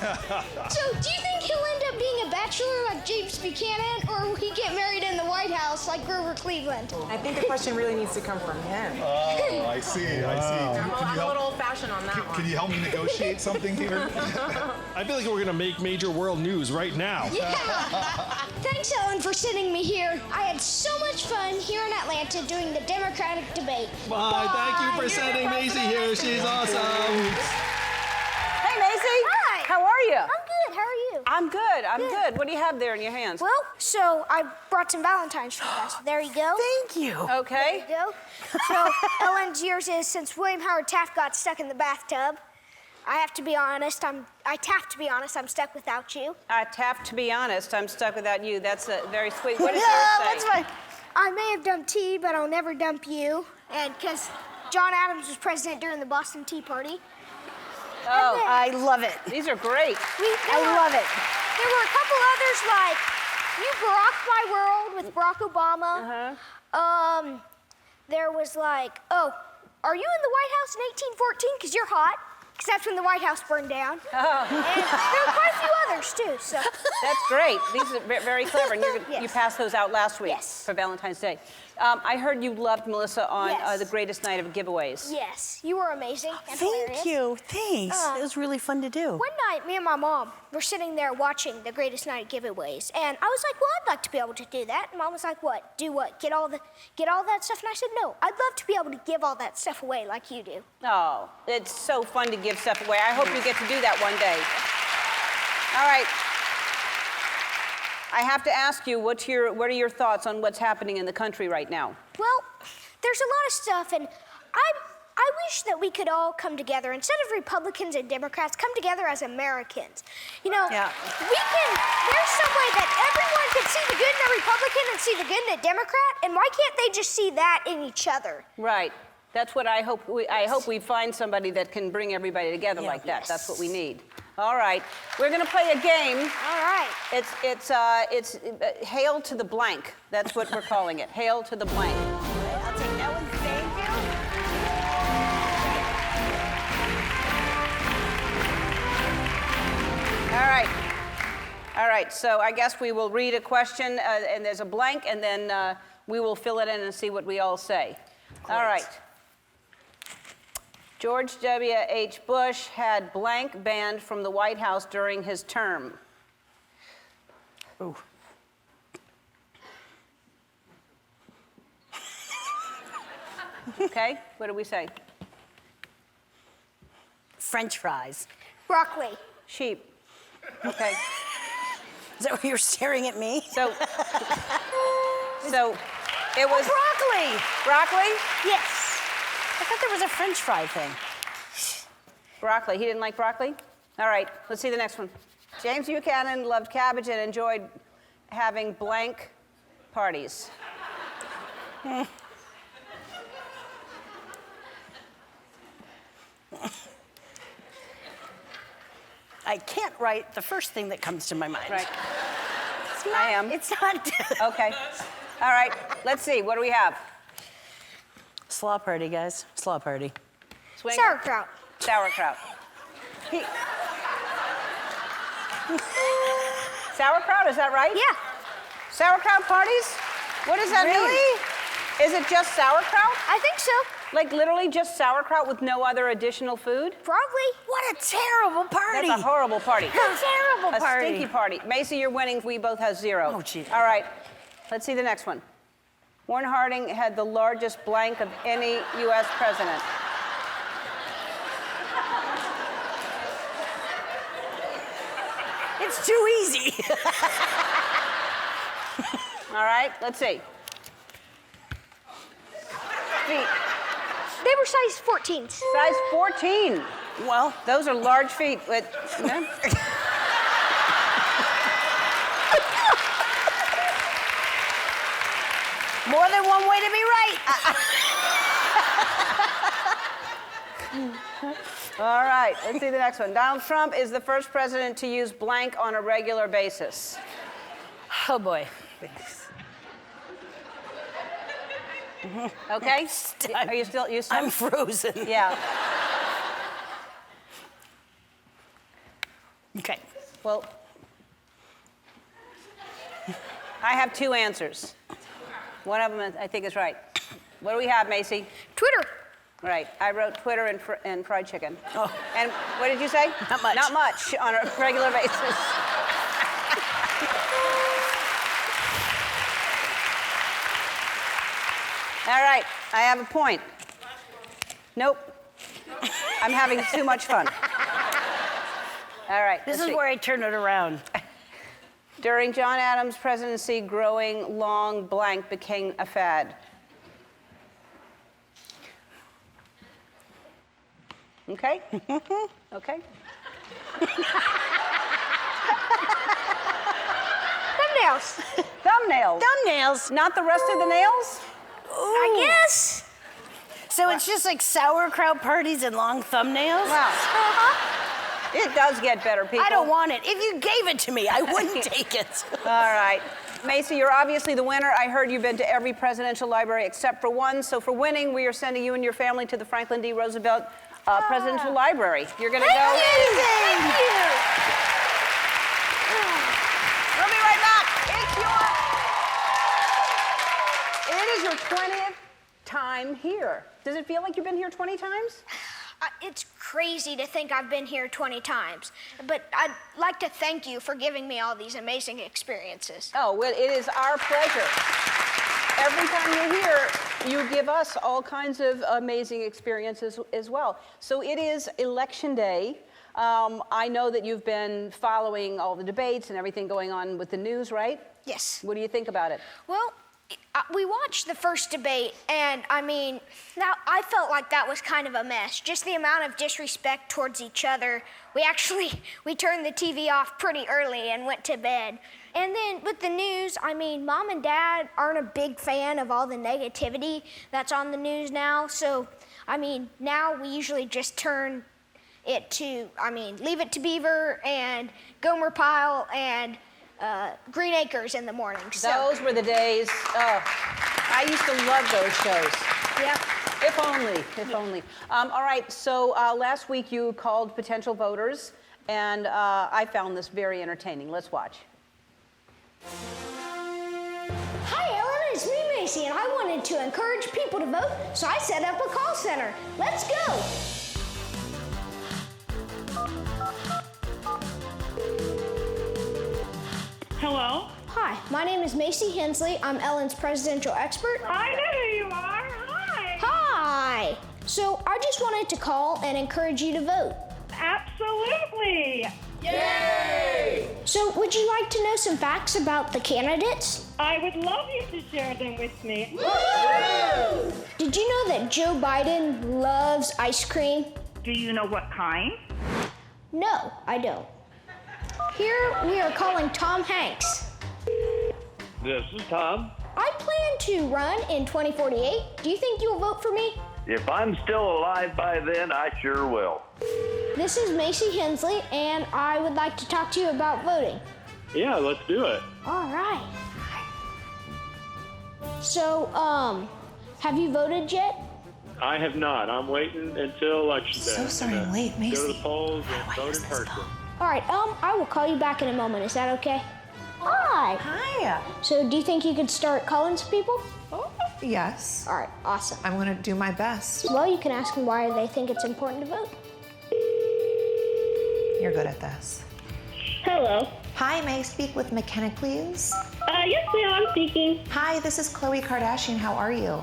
So do you think he'll end up being a bachelor like James Buchanan, or will he get married in the White House like Grover Cleveland? I think the question really needs to come from him. Oh, I see. I'm a little old-fashioned on that one. Can you help me negotiate something here? I feel like we're gonna make major world news right now. Yeah. Thanks, Ellen, for sending me here. I had so much fun here in Atlanta doing the Democratic debate. Bye. Thank you for sending Macey here. She's awesome. Hey, Macey. Hi. How are you? I'm good. How are you? I'm good. I'm good. What do you have there in your hands? Well, so I brought some Valentine's for you guys. There you go. Thank you. Okay. There you go. So, Ellen's yours is since William Howard Taft got stuck in the bathtub. I have to be honest. I'm stuck without you. I have to be honest. I'm stuck without you. That's very sweet. What does Yeah, yours say? that's fine. I may have dumped T, but I'll never dump you. And because John Adams was president during the Boston Tea Party. Oh, I love it. These are great. I love it. There were a couple others like You Rock My World with Barack Obama. There was like, oh, are you in the White House in 1814? Because you're hot. Because that's when the White House burned down. Oh. And there were quite a few others too. So That's great. These are very clever. And you Yes. passed those out last week Yes. for Valentine's Day. I heard you loved Melissa on Yes. the greatest night of giveaways. yes, you were amazing. And Thank hilarious. you. Thanks. It was really fun to do. One night, me and my mom were sitting there watching the greatest night of giveaways, and I was like, "Well, I'd like to be able to do that." And Mom was like, "What? Do what? Get all that stuff?" And I said, "No, I'd love to be able to give all that stuff away like you do." Oh, it's so fun to give stuff away. I hope you get to do that one day. All right. I have to ask you, what are your thoughts on what's happening in the country right now? Well, there's a lot of stuff, and I wish that we could all come together instead of Republicans and Democrats. Come together as Americans. You know, Yeah. There's some way that everyone can see the good in a Republican and see the good in a Democrat, and why can't they just see that in each other? Right. That's what I hope. I hope we find somebody that can bring everybody together like that. That's what we need. All right, we're going to play a game. All right. It's Hail to the Blank. That's what we're calling it. Hail to the Blank. I'll take that one. Thank you. All right. So I guess we will read a question, and there's a blank, and then we will fill it in and see what we all say. Great. All right. George W.H. Bush had blank banned from the White House during his term. Ooh. Okay, what do we say? French fries. Broccoli. Sheep. Okay. Is that why you're staring at me? So it was broccoli. Broccoli? Yes. I thought there was a French fry thing. Broccoli. He didn't like broccoli? All right, let's see the next one. James Buchanan loved cabbage and enjoyed having blank parties. I can't write the first thing that comes to my mind. Right. It's not, I am. It's not. Okay. All right. Let's see. What do we have? Slaw party, guys. Slaw party. Swinger? Sauerkraut. Sauerkraut. Sauerkraut, is that right? Yeah. Sauerkraut parties? What does that Really? mean? Is it just sauerkraut? I think so. Like literally just sauerkraut with no other additional food? Probably. What a terrible party. That's a horrible party. A terrible A party. stinky party. Macy, you're winning. We both have 0. Oh, gee. All right. Let's see the next one. Warren Harding had the largest blank of any U.S. president. It's too easy. All right. Let's see. Feet. They were size 14s. Size 14. Well, those are large feet. But, more than one way to be right. All right, let's see the next one. Donald Trump is the first president to use blank on a regular basis. Oh, boy. Okay? Are you still? I'm frozen. Yeah. Okay. Well, I have 2 answers. One of them I think is right. What do we have, Macy? Twitter. Right. I wrote Twitter and fried chicken. Oh. And what did you say? Not much. Not much on a regular basis. All right. I have a point. Nope. I'm having too much fun. All right. This let's is see. where I turn it around. During John Adams' presidency, growing long blank became a fad. Okay? Okay. Thumbnails. Thumbnails. Thumbnails. Not the rest of the nails? I guess. So it's just like sauerkraut parties and long thumbnails? Wow. It does get better, people. I don't want it. If you gave it to me, I wouldn't take it. All right. Macy, you're obviously the winner. I heard you've been to every presidential library except for one. So for winning, we are sending you and your family to the Franklin D. Roosevelt Presidential Library. You're going to go. Thank you. We'll be right back. It is your 20th time here. Does it feel like you've been here 20 times? It's crazy to think I've been here 20 times, but I'd like to thank you for giving me all these amazing experiences. Oh, well, it is our pleasure. Every time you're here, you give us all kinds of amazing experiences as well. So it is Election Day. I know that you've been following all the debates and everything going on with the news, right? Yes. What do you think about it? Well, we watched the first debate, and I mean, now I felt like that was kind of a mess. Just the amount of disrespect towards each other. We turned the TV off pretty early and went to bed. And then with the news, I mean, Mom and Dad aren't a big fan of all the negativity that's on the news now. So, I mean, now we usually just turn it to, Leave It to Beaver and Gomer Pyle and Green Acres in the morning. So. Those were the days. Oh, I used to love those shows. Yeah. If only, if only. All right, so last week you called potential voters, and I found this very entertaining. Let's watch. Hi, Ellen, it's me, Macy, and I wanted to encourage people to vote, so I set up a call center. Let's go. Hello? Hi, my name is Macey Hensley. I'm Ellen's presidential expert. I know who you are. Hi. Hi. So I just wanted to call and encourage you to vote. Absolutely. Yay! So would you like to know some facts about the candidates? I would love you to share them with me. Woo! Did you know that Joe Biden loves ice cream? Do you know what kind? No, I don't. Here we are calling Tom Hanks. This is Tom. I plan to run in 2048. Do you think you'll vote for me? If I'm still alive by then, I sure will. This is Macey Hensley, and I would like to talk to you about voting. Yeah, let's do it. All right. So, have you voted yet? I have not. I'm waiting until election day. So sorry I'm late, Go to Macey. the polls and vote in person. All right, I will call you back in a moment. Is that okay? Hi. Hi. So, do you think you could start calling some people? Yes. All right, awesome. I'm going to do my best. Well, you can ask them why they think it's important to vote. You're good at this. Hello. Hi, may I speak with McKenna, please? Yes, ma'am, I'm speaking. Hi, this is Khloe Kardashian. How are you?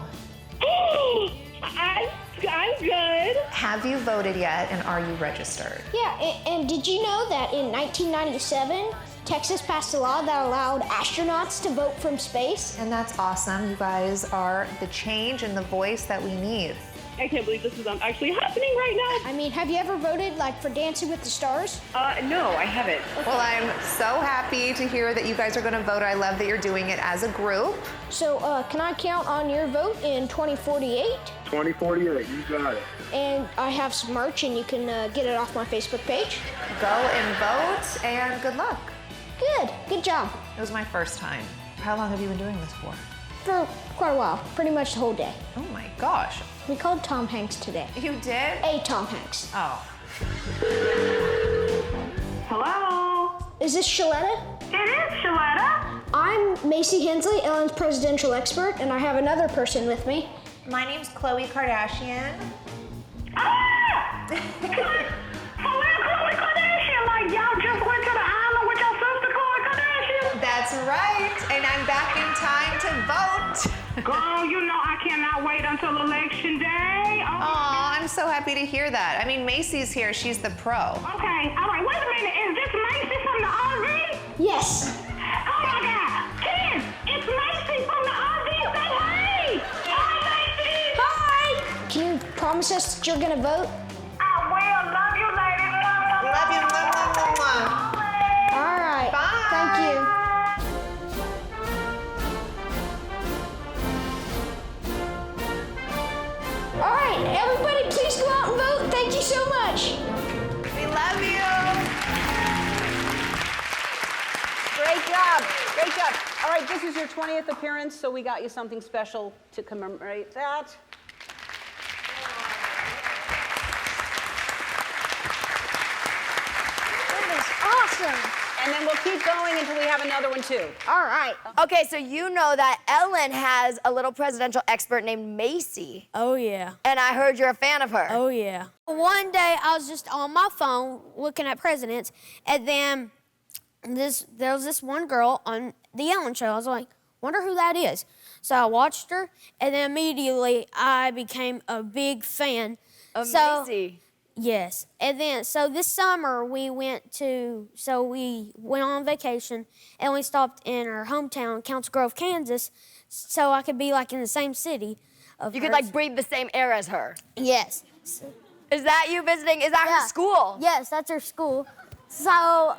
I'm good. Have you voted yet, and are you registered? Yeah, and did you know that in 1997, Texas passed a law that allowed astronauts to vote from space? And that's awesome. You guys are the change and the voice that we need. I can't believe this is actually happening right now. I mean, have you ever voted, like, for Dancing with the Stars? No, I haven't. Well, I'm so happy to hear that you guys are going to vote. I love that you're doing it as a group. So, can I count on your vote in 2048? 2048, you got it. And I have some merch, and you can get it off my Facebook page. Go and vote, and good luck. Good job. It was my first time. How long have you been doing this for? For quite a while, pretty much the whole day. Oh my gosh. We called Tom Hanks today. You did? A Tom Hanks. Oh. Hello? Is this Shaletta? It is, Shaletta. I'm Macey Hensley, Ellen's presidential expert, and I have another person with me. My name's Khloe Kardashian. Ah! Khloe Kardashian, like y'all just went to the island with your sister Khloe Kardashian? That's right, and I'm back in time to vote. Girl, you know I cannot wait until election day. Aw, I'm so happy to hear that. I mean, Macy's here. She's the pro. Okay, all right, wait a minute. Is this Macey from the RV? Yes. Oh my God, Ken, it's Macey from the RV. Say hey. Hi, Macey. Hi. Can you promise us that you're gonna vote? I will. Love you, ladies. Love you. All right. Bye. Thank you. All right, everybody, please go out and vote. Thank you so much. We love you. Great job. Great job. All right, this is your 20th appearance, so we got you something special to commemorate that. That is awesome. And then we'll keep going until we have another one, too. All right. Okay, so you know that Ellen has a little presidential expert named Macey. Oh, yeah. And I heard you're a fan of her. Oh, yeah. One day I was just on my phone looking at presidents, and then there was this one girl on TheEllenShow. I was like, wonder who that is. So I watched her, and then immediately I became a big fan. Of Macey. Yes. And then, so this summer we went on vacation, and we stopped in her hometown, Council Grove, Kansas, so I could be like in the same city of You hers. could like breathe the same air as her. Yes. Is that you visiting? Is that her school? Yes, that's her school. So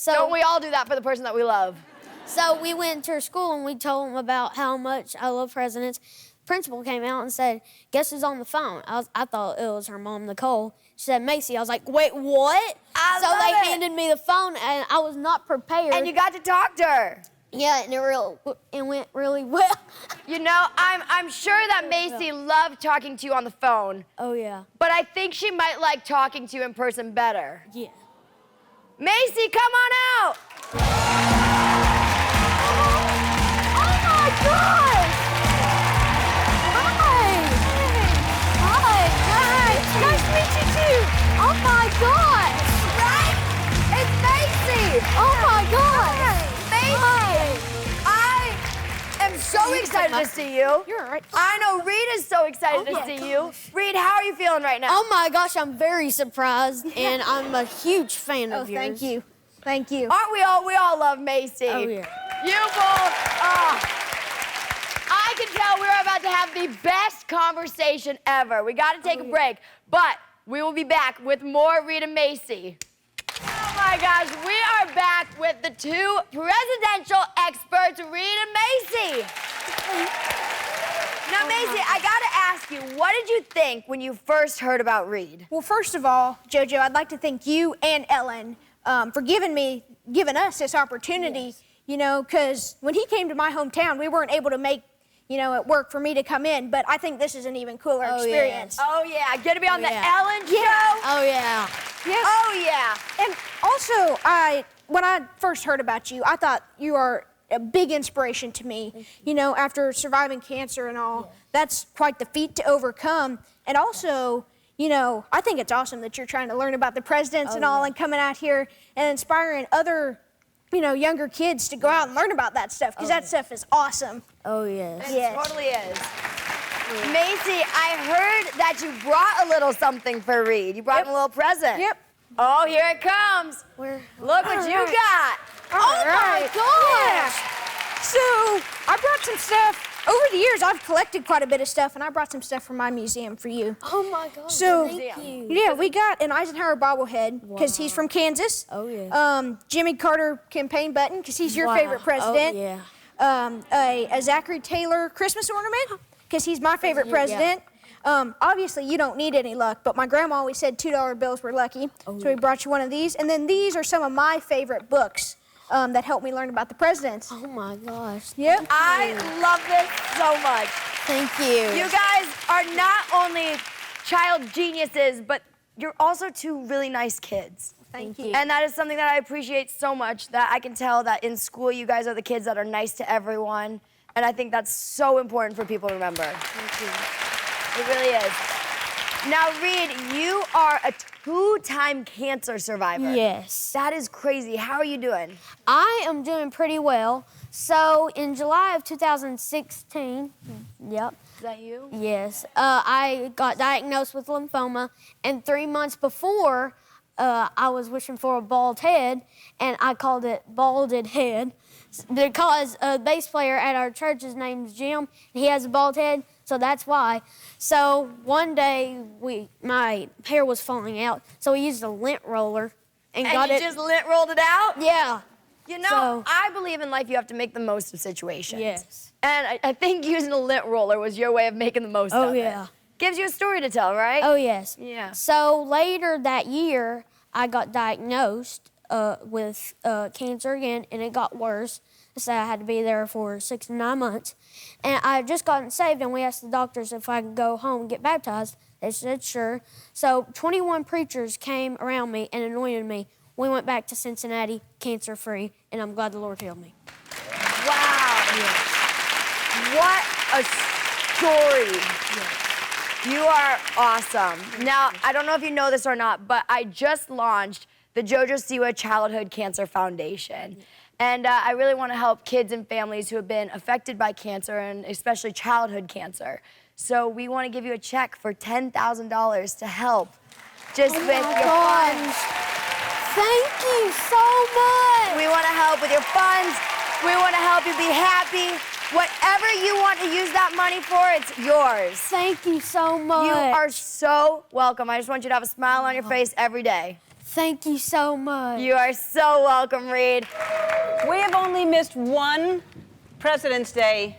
Don't we all do that for the person that we love? So we went to her school and we told them about how much I love presidents. Principal came out and said, guess who's on the phone? I thought it was her mom, Nicole. She said, Macey. I was like, wait, what? So they handed me the phone, and I was not prepared. And you got to talk to her. Yeah, and it went really well. You know, I'm sure that Macey loved talking to you on the phone. Oh, yeah. But I think she might like talking to you in person better. Yeah. Macey, come on out! Oh, my God! Nice to meet you too. Oh my God! Right? It's Macey. Oh my God! Macey. I am so excited to see you. You're all right. I know Reed is so excited to see you. Reed, how are you feeling right now? Oh my gosh, I'm very surprised, and I'm a huge fan of yours. Thank you. Thank you. Aren't we all? We all love Macey. Oh yeah. You both. I can tell we're about to have the best conversation ever. We got to take a break, but we will be back with more Reed and Macey. Oh my gosh, we are back with the two presidential experts, Reed and Macey. Now, Macey, I gotta ask you, what did you think when you first heard about Reed? Well, first of all, JoJo, I'd like to thank you and Ellen for giving us this opportunity, you know, because when he came to my hometown, we weren't able to make, you know, it work for me to come in, but I think this is an even cooler experience. Oh, yeah. Get to be on the Ellen Show. Oh, yeah. Yes. Oh, yeah. And also, when I first heard about you, I thought you are a big inspiration to me. You know, after surviving cancer and all, that's quite the feat to overcome. And also, you know, I think it's awesome that you're trying to learn about the presidents and all and coming out here and inspiring other, you know, younger kids to go out and learn about that stuff, because that stuff is awesome. Oh, yes. It totally is. Macey, I heard that you brought a little something for Reed. You brought him a little present. Yep. Oh, here it comes. Look what you got. Oh my gosh! So I brought some stuff. Over the years, I've collected quite a bit of stuff, and I brought some stuff from my museum for you. Oh my gosh. So thank you. yeah, we got an Eisenhower bobblehead because he's from Kansas. Oh yeah. Jimmy Carter campaign button because he's your favorite president. Oh yeah. A Zachary Taylor Christmas ornament because he's my favorite president. Obviously, you don't need any luck, but my grandma always said $2 bills were lucky, so we brought you one of these. And then these are some of my favorite books that helped me learn about the presidents. Oh my gosh. Yep. I love this so much. Thank you. You guys are not only child geniuses, but you're also two really nice kids. Thank you. And that is something that I appreciate so much, that I can tell that in school you guys are the kids that are nice to everyone. And I think that's so important for people to remember. Thank you. It really is. Now, Reed, you are a 2-time cancer survivor. Yes. That is crazy. How are you doing? I am doing pretty well. So in July of 2016, yep. Is that you? Yes. I got diagnosed with lymphoma, and 3 months before, I was wishing for a bald head, and I called it balded head because a bass player at our church, his name's Jim, and he has a bald head, so that's why. So one day, my hair was falling out, so we used a lint roller and got it. just lint rolled it out? Yeah. You know, I believe in life you have to make the most of situations. Yes. And I think using a lint roller was your way of making the most of it. Oh, yeah. Gives you a story to tell, right? Oh, yes. Yeah. So later that year, I got diagnosed with cancer again, and it got worse. So I had to be there for 6 to 9 months. And I had just gotten saved, and we asked the doctors if I could go home and get baptized. They said sure. So 21 preachers came around me and anointed me. We went back to Cincinnati, cancer-free, and I'm glad the Lord healed me. Wow. Yes. What a story. Yes. You are awesome. Now, I don't know if you know this or not, but I just launched the JoJo Siwa Childhood Cancer Foundation. And I really want to help kids and families who have been affected by cancer, and especially childhood cancer. So we want to give you a check for $10,000 to help just with your funds. Thank you so much. We want to help with your funds. We want to help you be happy. Whatever you want to use that money for, it's yours. Thank you so much. You are so welcome. I just want you to have a smile on your face every day. Thank you so much. You are so welcome, Reed. We have only missed one President's Day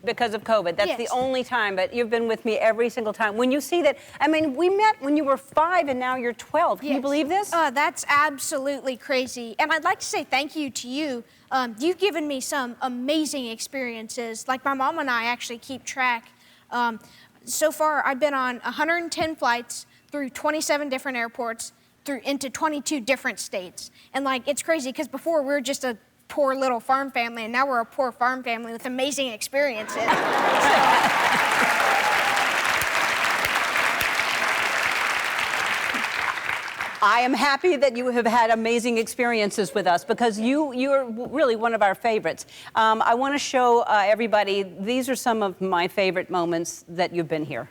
because of COVID. That's the only time, but you've been with me every single time. When you see that, I mean, we met when you were 5 and now you're 12. Can you believe this? That's absolutely crazy. And I'd like to say thank you to you. You've given me some amazing experiences. Like my mom and I actually keep track. So far, I've been on 110 flights through 27 different airports, into 22 different states. And like, it's crazy because before we were just a poor little farm family, and now we're a poor farm family with amazing experiences. I am happy that you have had amazing experiences with us because you're really one of our favorites. I want to show everybody, these are some of my favorite moments that you've been here.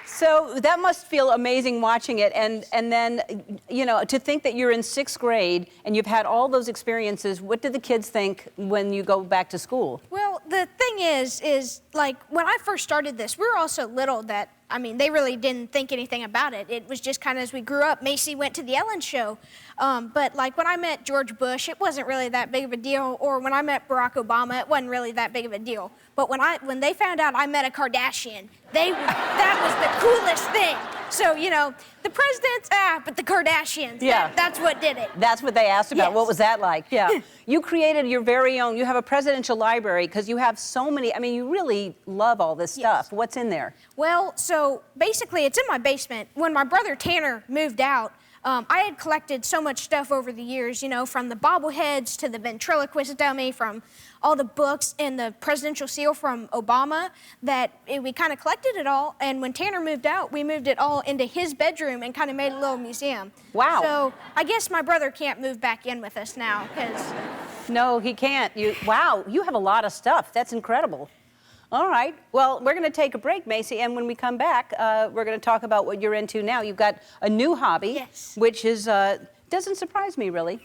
So that must feel amazing watching it, and then, you know, to think that you're in 6th grade and you've had all those experiences, what do the kids think when you go back to school? Well, the thing is like when I first started this, we were all so little that, I mean, they really didn't think anything about it. It was just kind of as we grew up. Macey went to the Ellen Show. But like when I met George Bush, it wasn't really that big of a deal. Or when I met Barack Obama, it wasn't really that big of a deal. But when they found out I met a Kardashian, that was the coolest thing. So, you know, the presidents, but the Kardashians, that's what did it. That's what they asked about. Yes. What was that like? Yeah. You created your very own, you have a presidential library because you have so many, I mean, you really love all this stuff. What's in there? Well, so basically it's in my basement. When my brother Tanner moved out, I had collected so much stuff over the years, you know, from the bobbleheads to the ventriloquist dummy, from all the books and the presidential seal from Obama, that we kind of collected it all. And when Tanner moved out, we moved it all into his bedroom and kind of made a little museum. Wow. So I guess my brother can't move back in with us now because... No, he can't. Wow, you have a lot of stuff. That's incredible. All right. Well, we're going to take a break, Macey, and when we come back, we're going to talk about what you're into now. You've got a new hobby, which is doesn't surprise me really.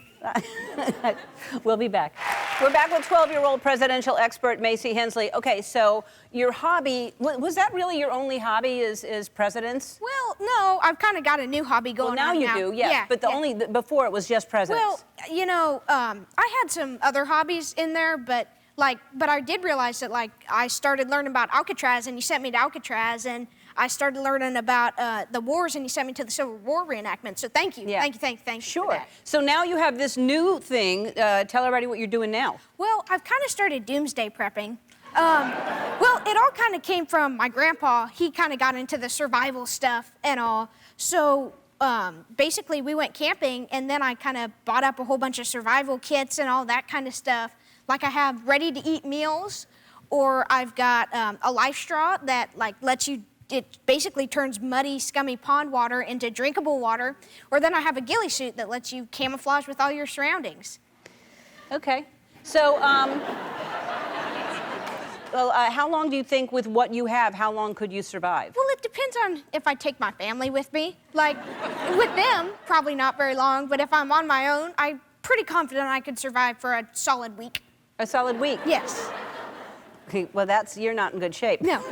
We'll be back. We're back with 12-year-old presidential expert Macey Hensley. Okay, so your hobby, was that really your only hobby is presidents? Well, no, I've kind of got a new hobby going on now. Well, you do, yes. Yeah, but before it was just presidents. Well, you know, I had some other hobbies in there, but I did realize that, like, I started learning about Alcatraz, and you sent me to Alcatraz, and I started learning about the wars, and you sent me to the Civil War reenactment. So thank you. Yeah. Thank you. Sure. So now you have this new thing. Tell everybody what you're doing now. Well, I've kind of started doomsday prepping. Well, it all kind of came from my grandpa. He kind of got into the survival stuff and all. So basically, we went camping, and then I kind of bought up a whole bunch of survival kits and all that kind of stuff. Like I have ready-to-eat meals, or I've got a life straw that like lets you, it basically turns muddy, scummy pond water into drinkable water. Or then I have a ghillie suit that lets you camouflage with all your surroundings. Okay. So, how long do you think with what you have, how long could you survive? Well, it depends on if I take my family with me. Like, with them, probably not very long, but if I'm on my own, I'm pretty confident I could survive for a solid week. A solid week? Yes. Okay, well, you're not in good shape. No.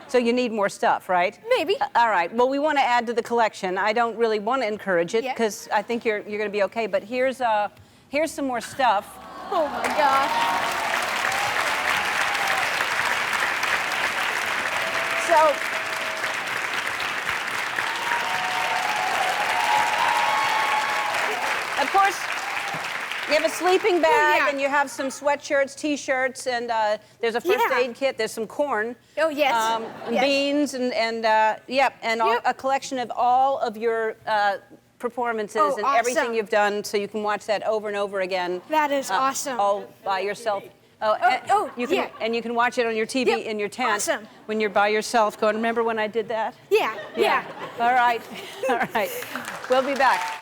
So you need more stuff, right? Maybe. All right, well, we want to add to the collection. I don't really want to encourage it because I think you're going to be okay, but here's some more stuff. Oh my gosh. So, of course, you have a sleeping bag, and you have some sweatshirts, T-shirts, and there's a first aid kit. There's some corn. Oh, yes. Beans, and a collection of all of your performances and everything you've done, so you can watch that over and over again. That is awesome. All by yourself. And you can watch it on your TV in your tent when you're by yourself going, remember when I did that? Yeah. All right. We'll be back.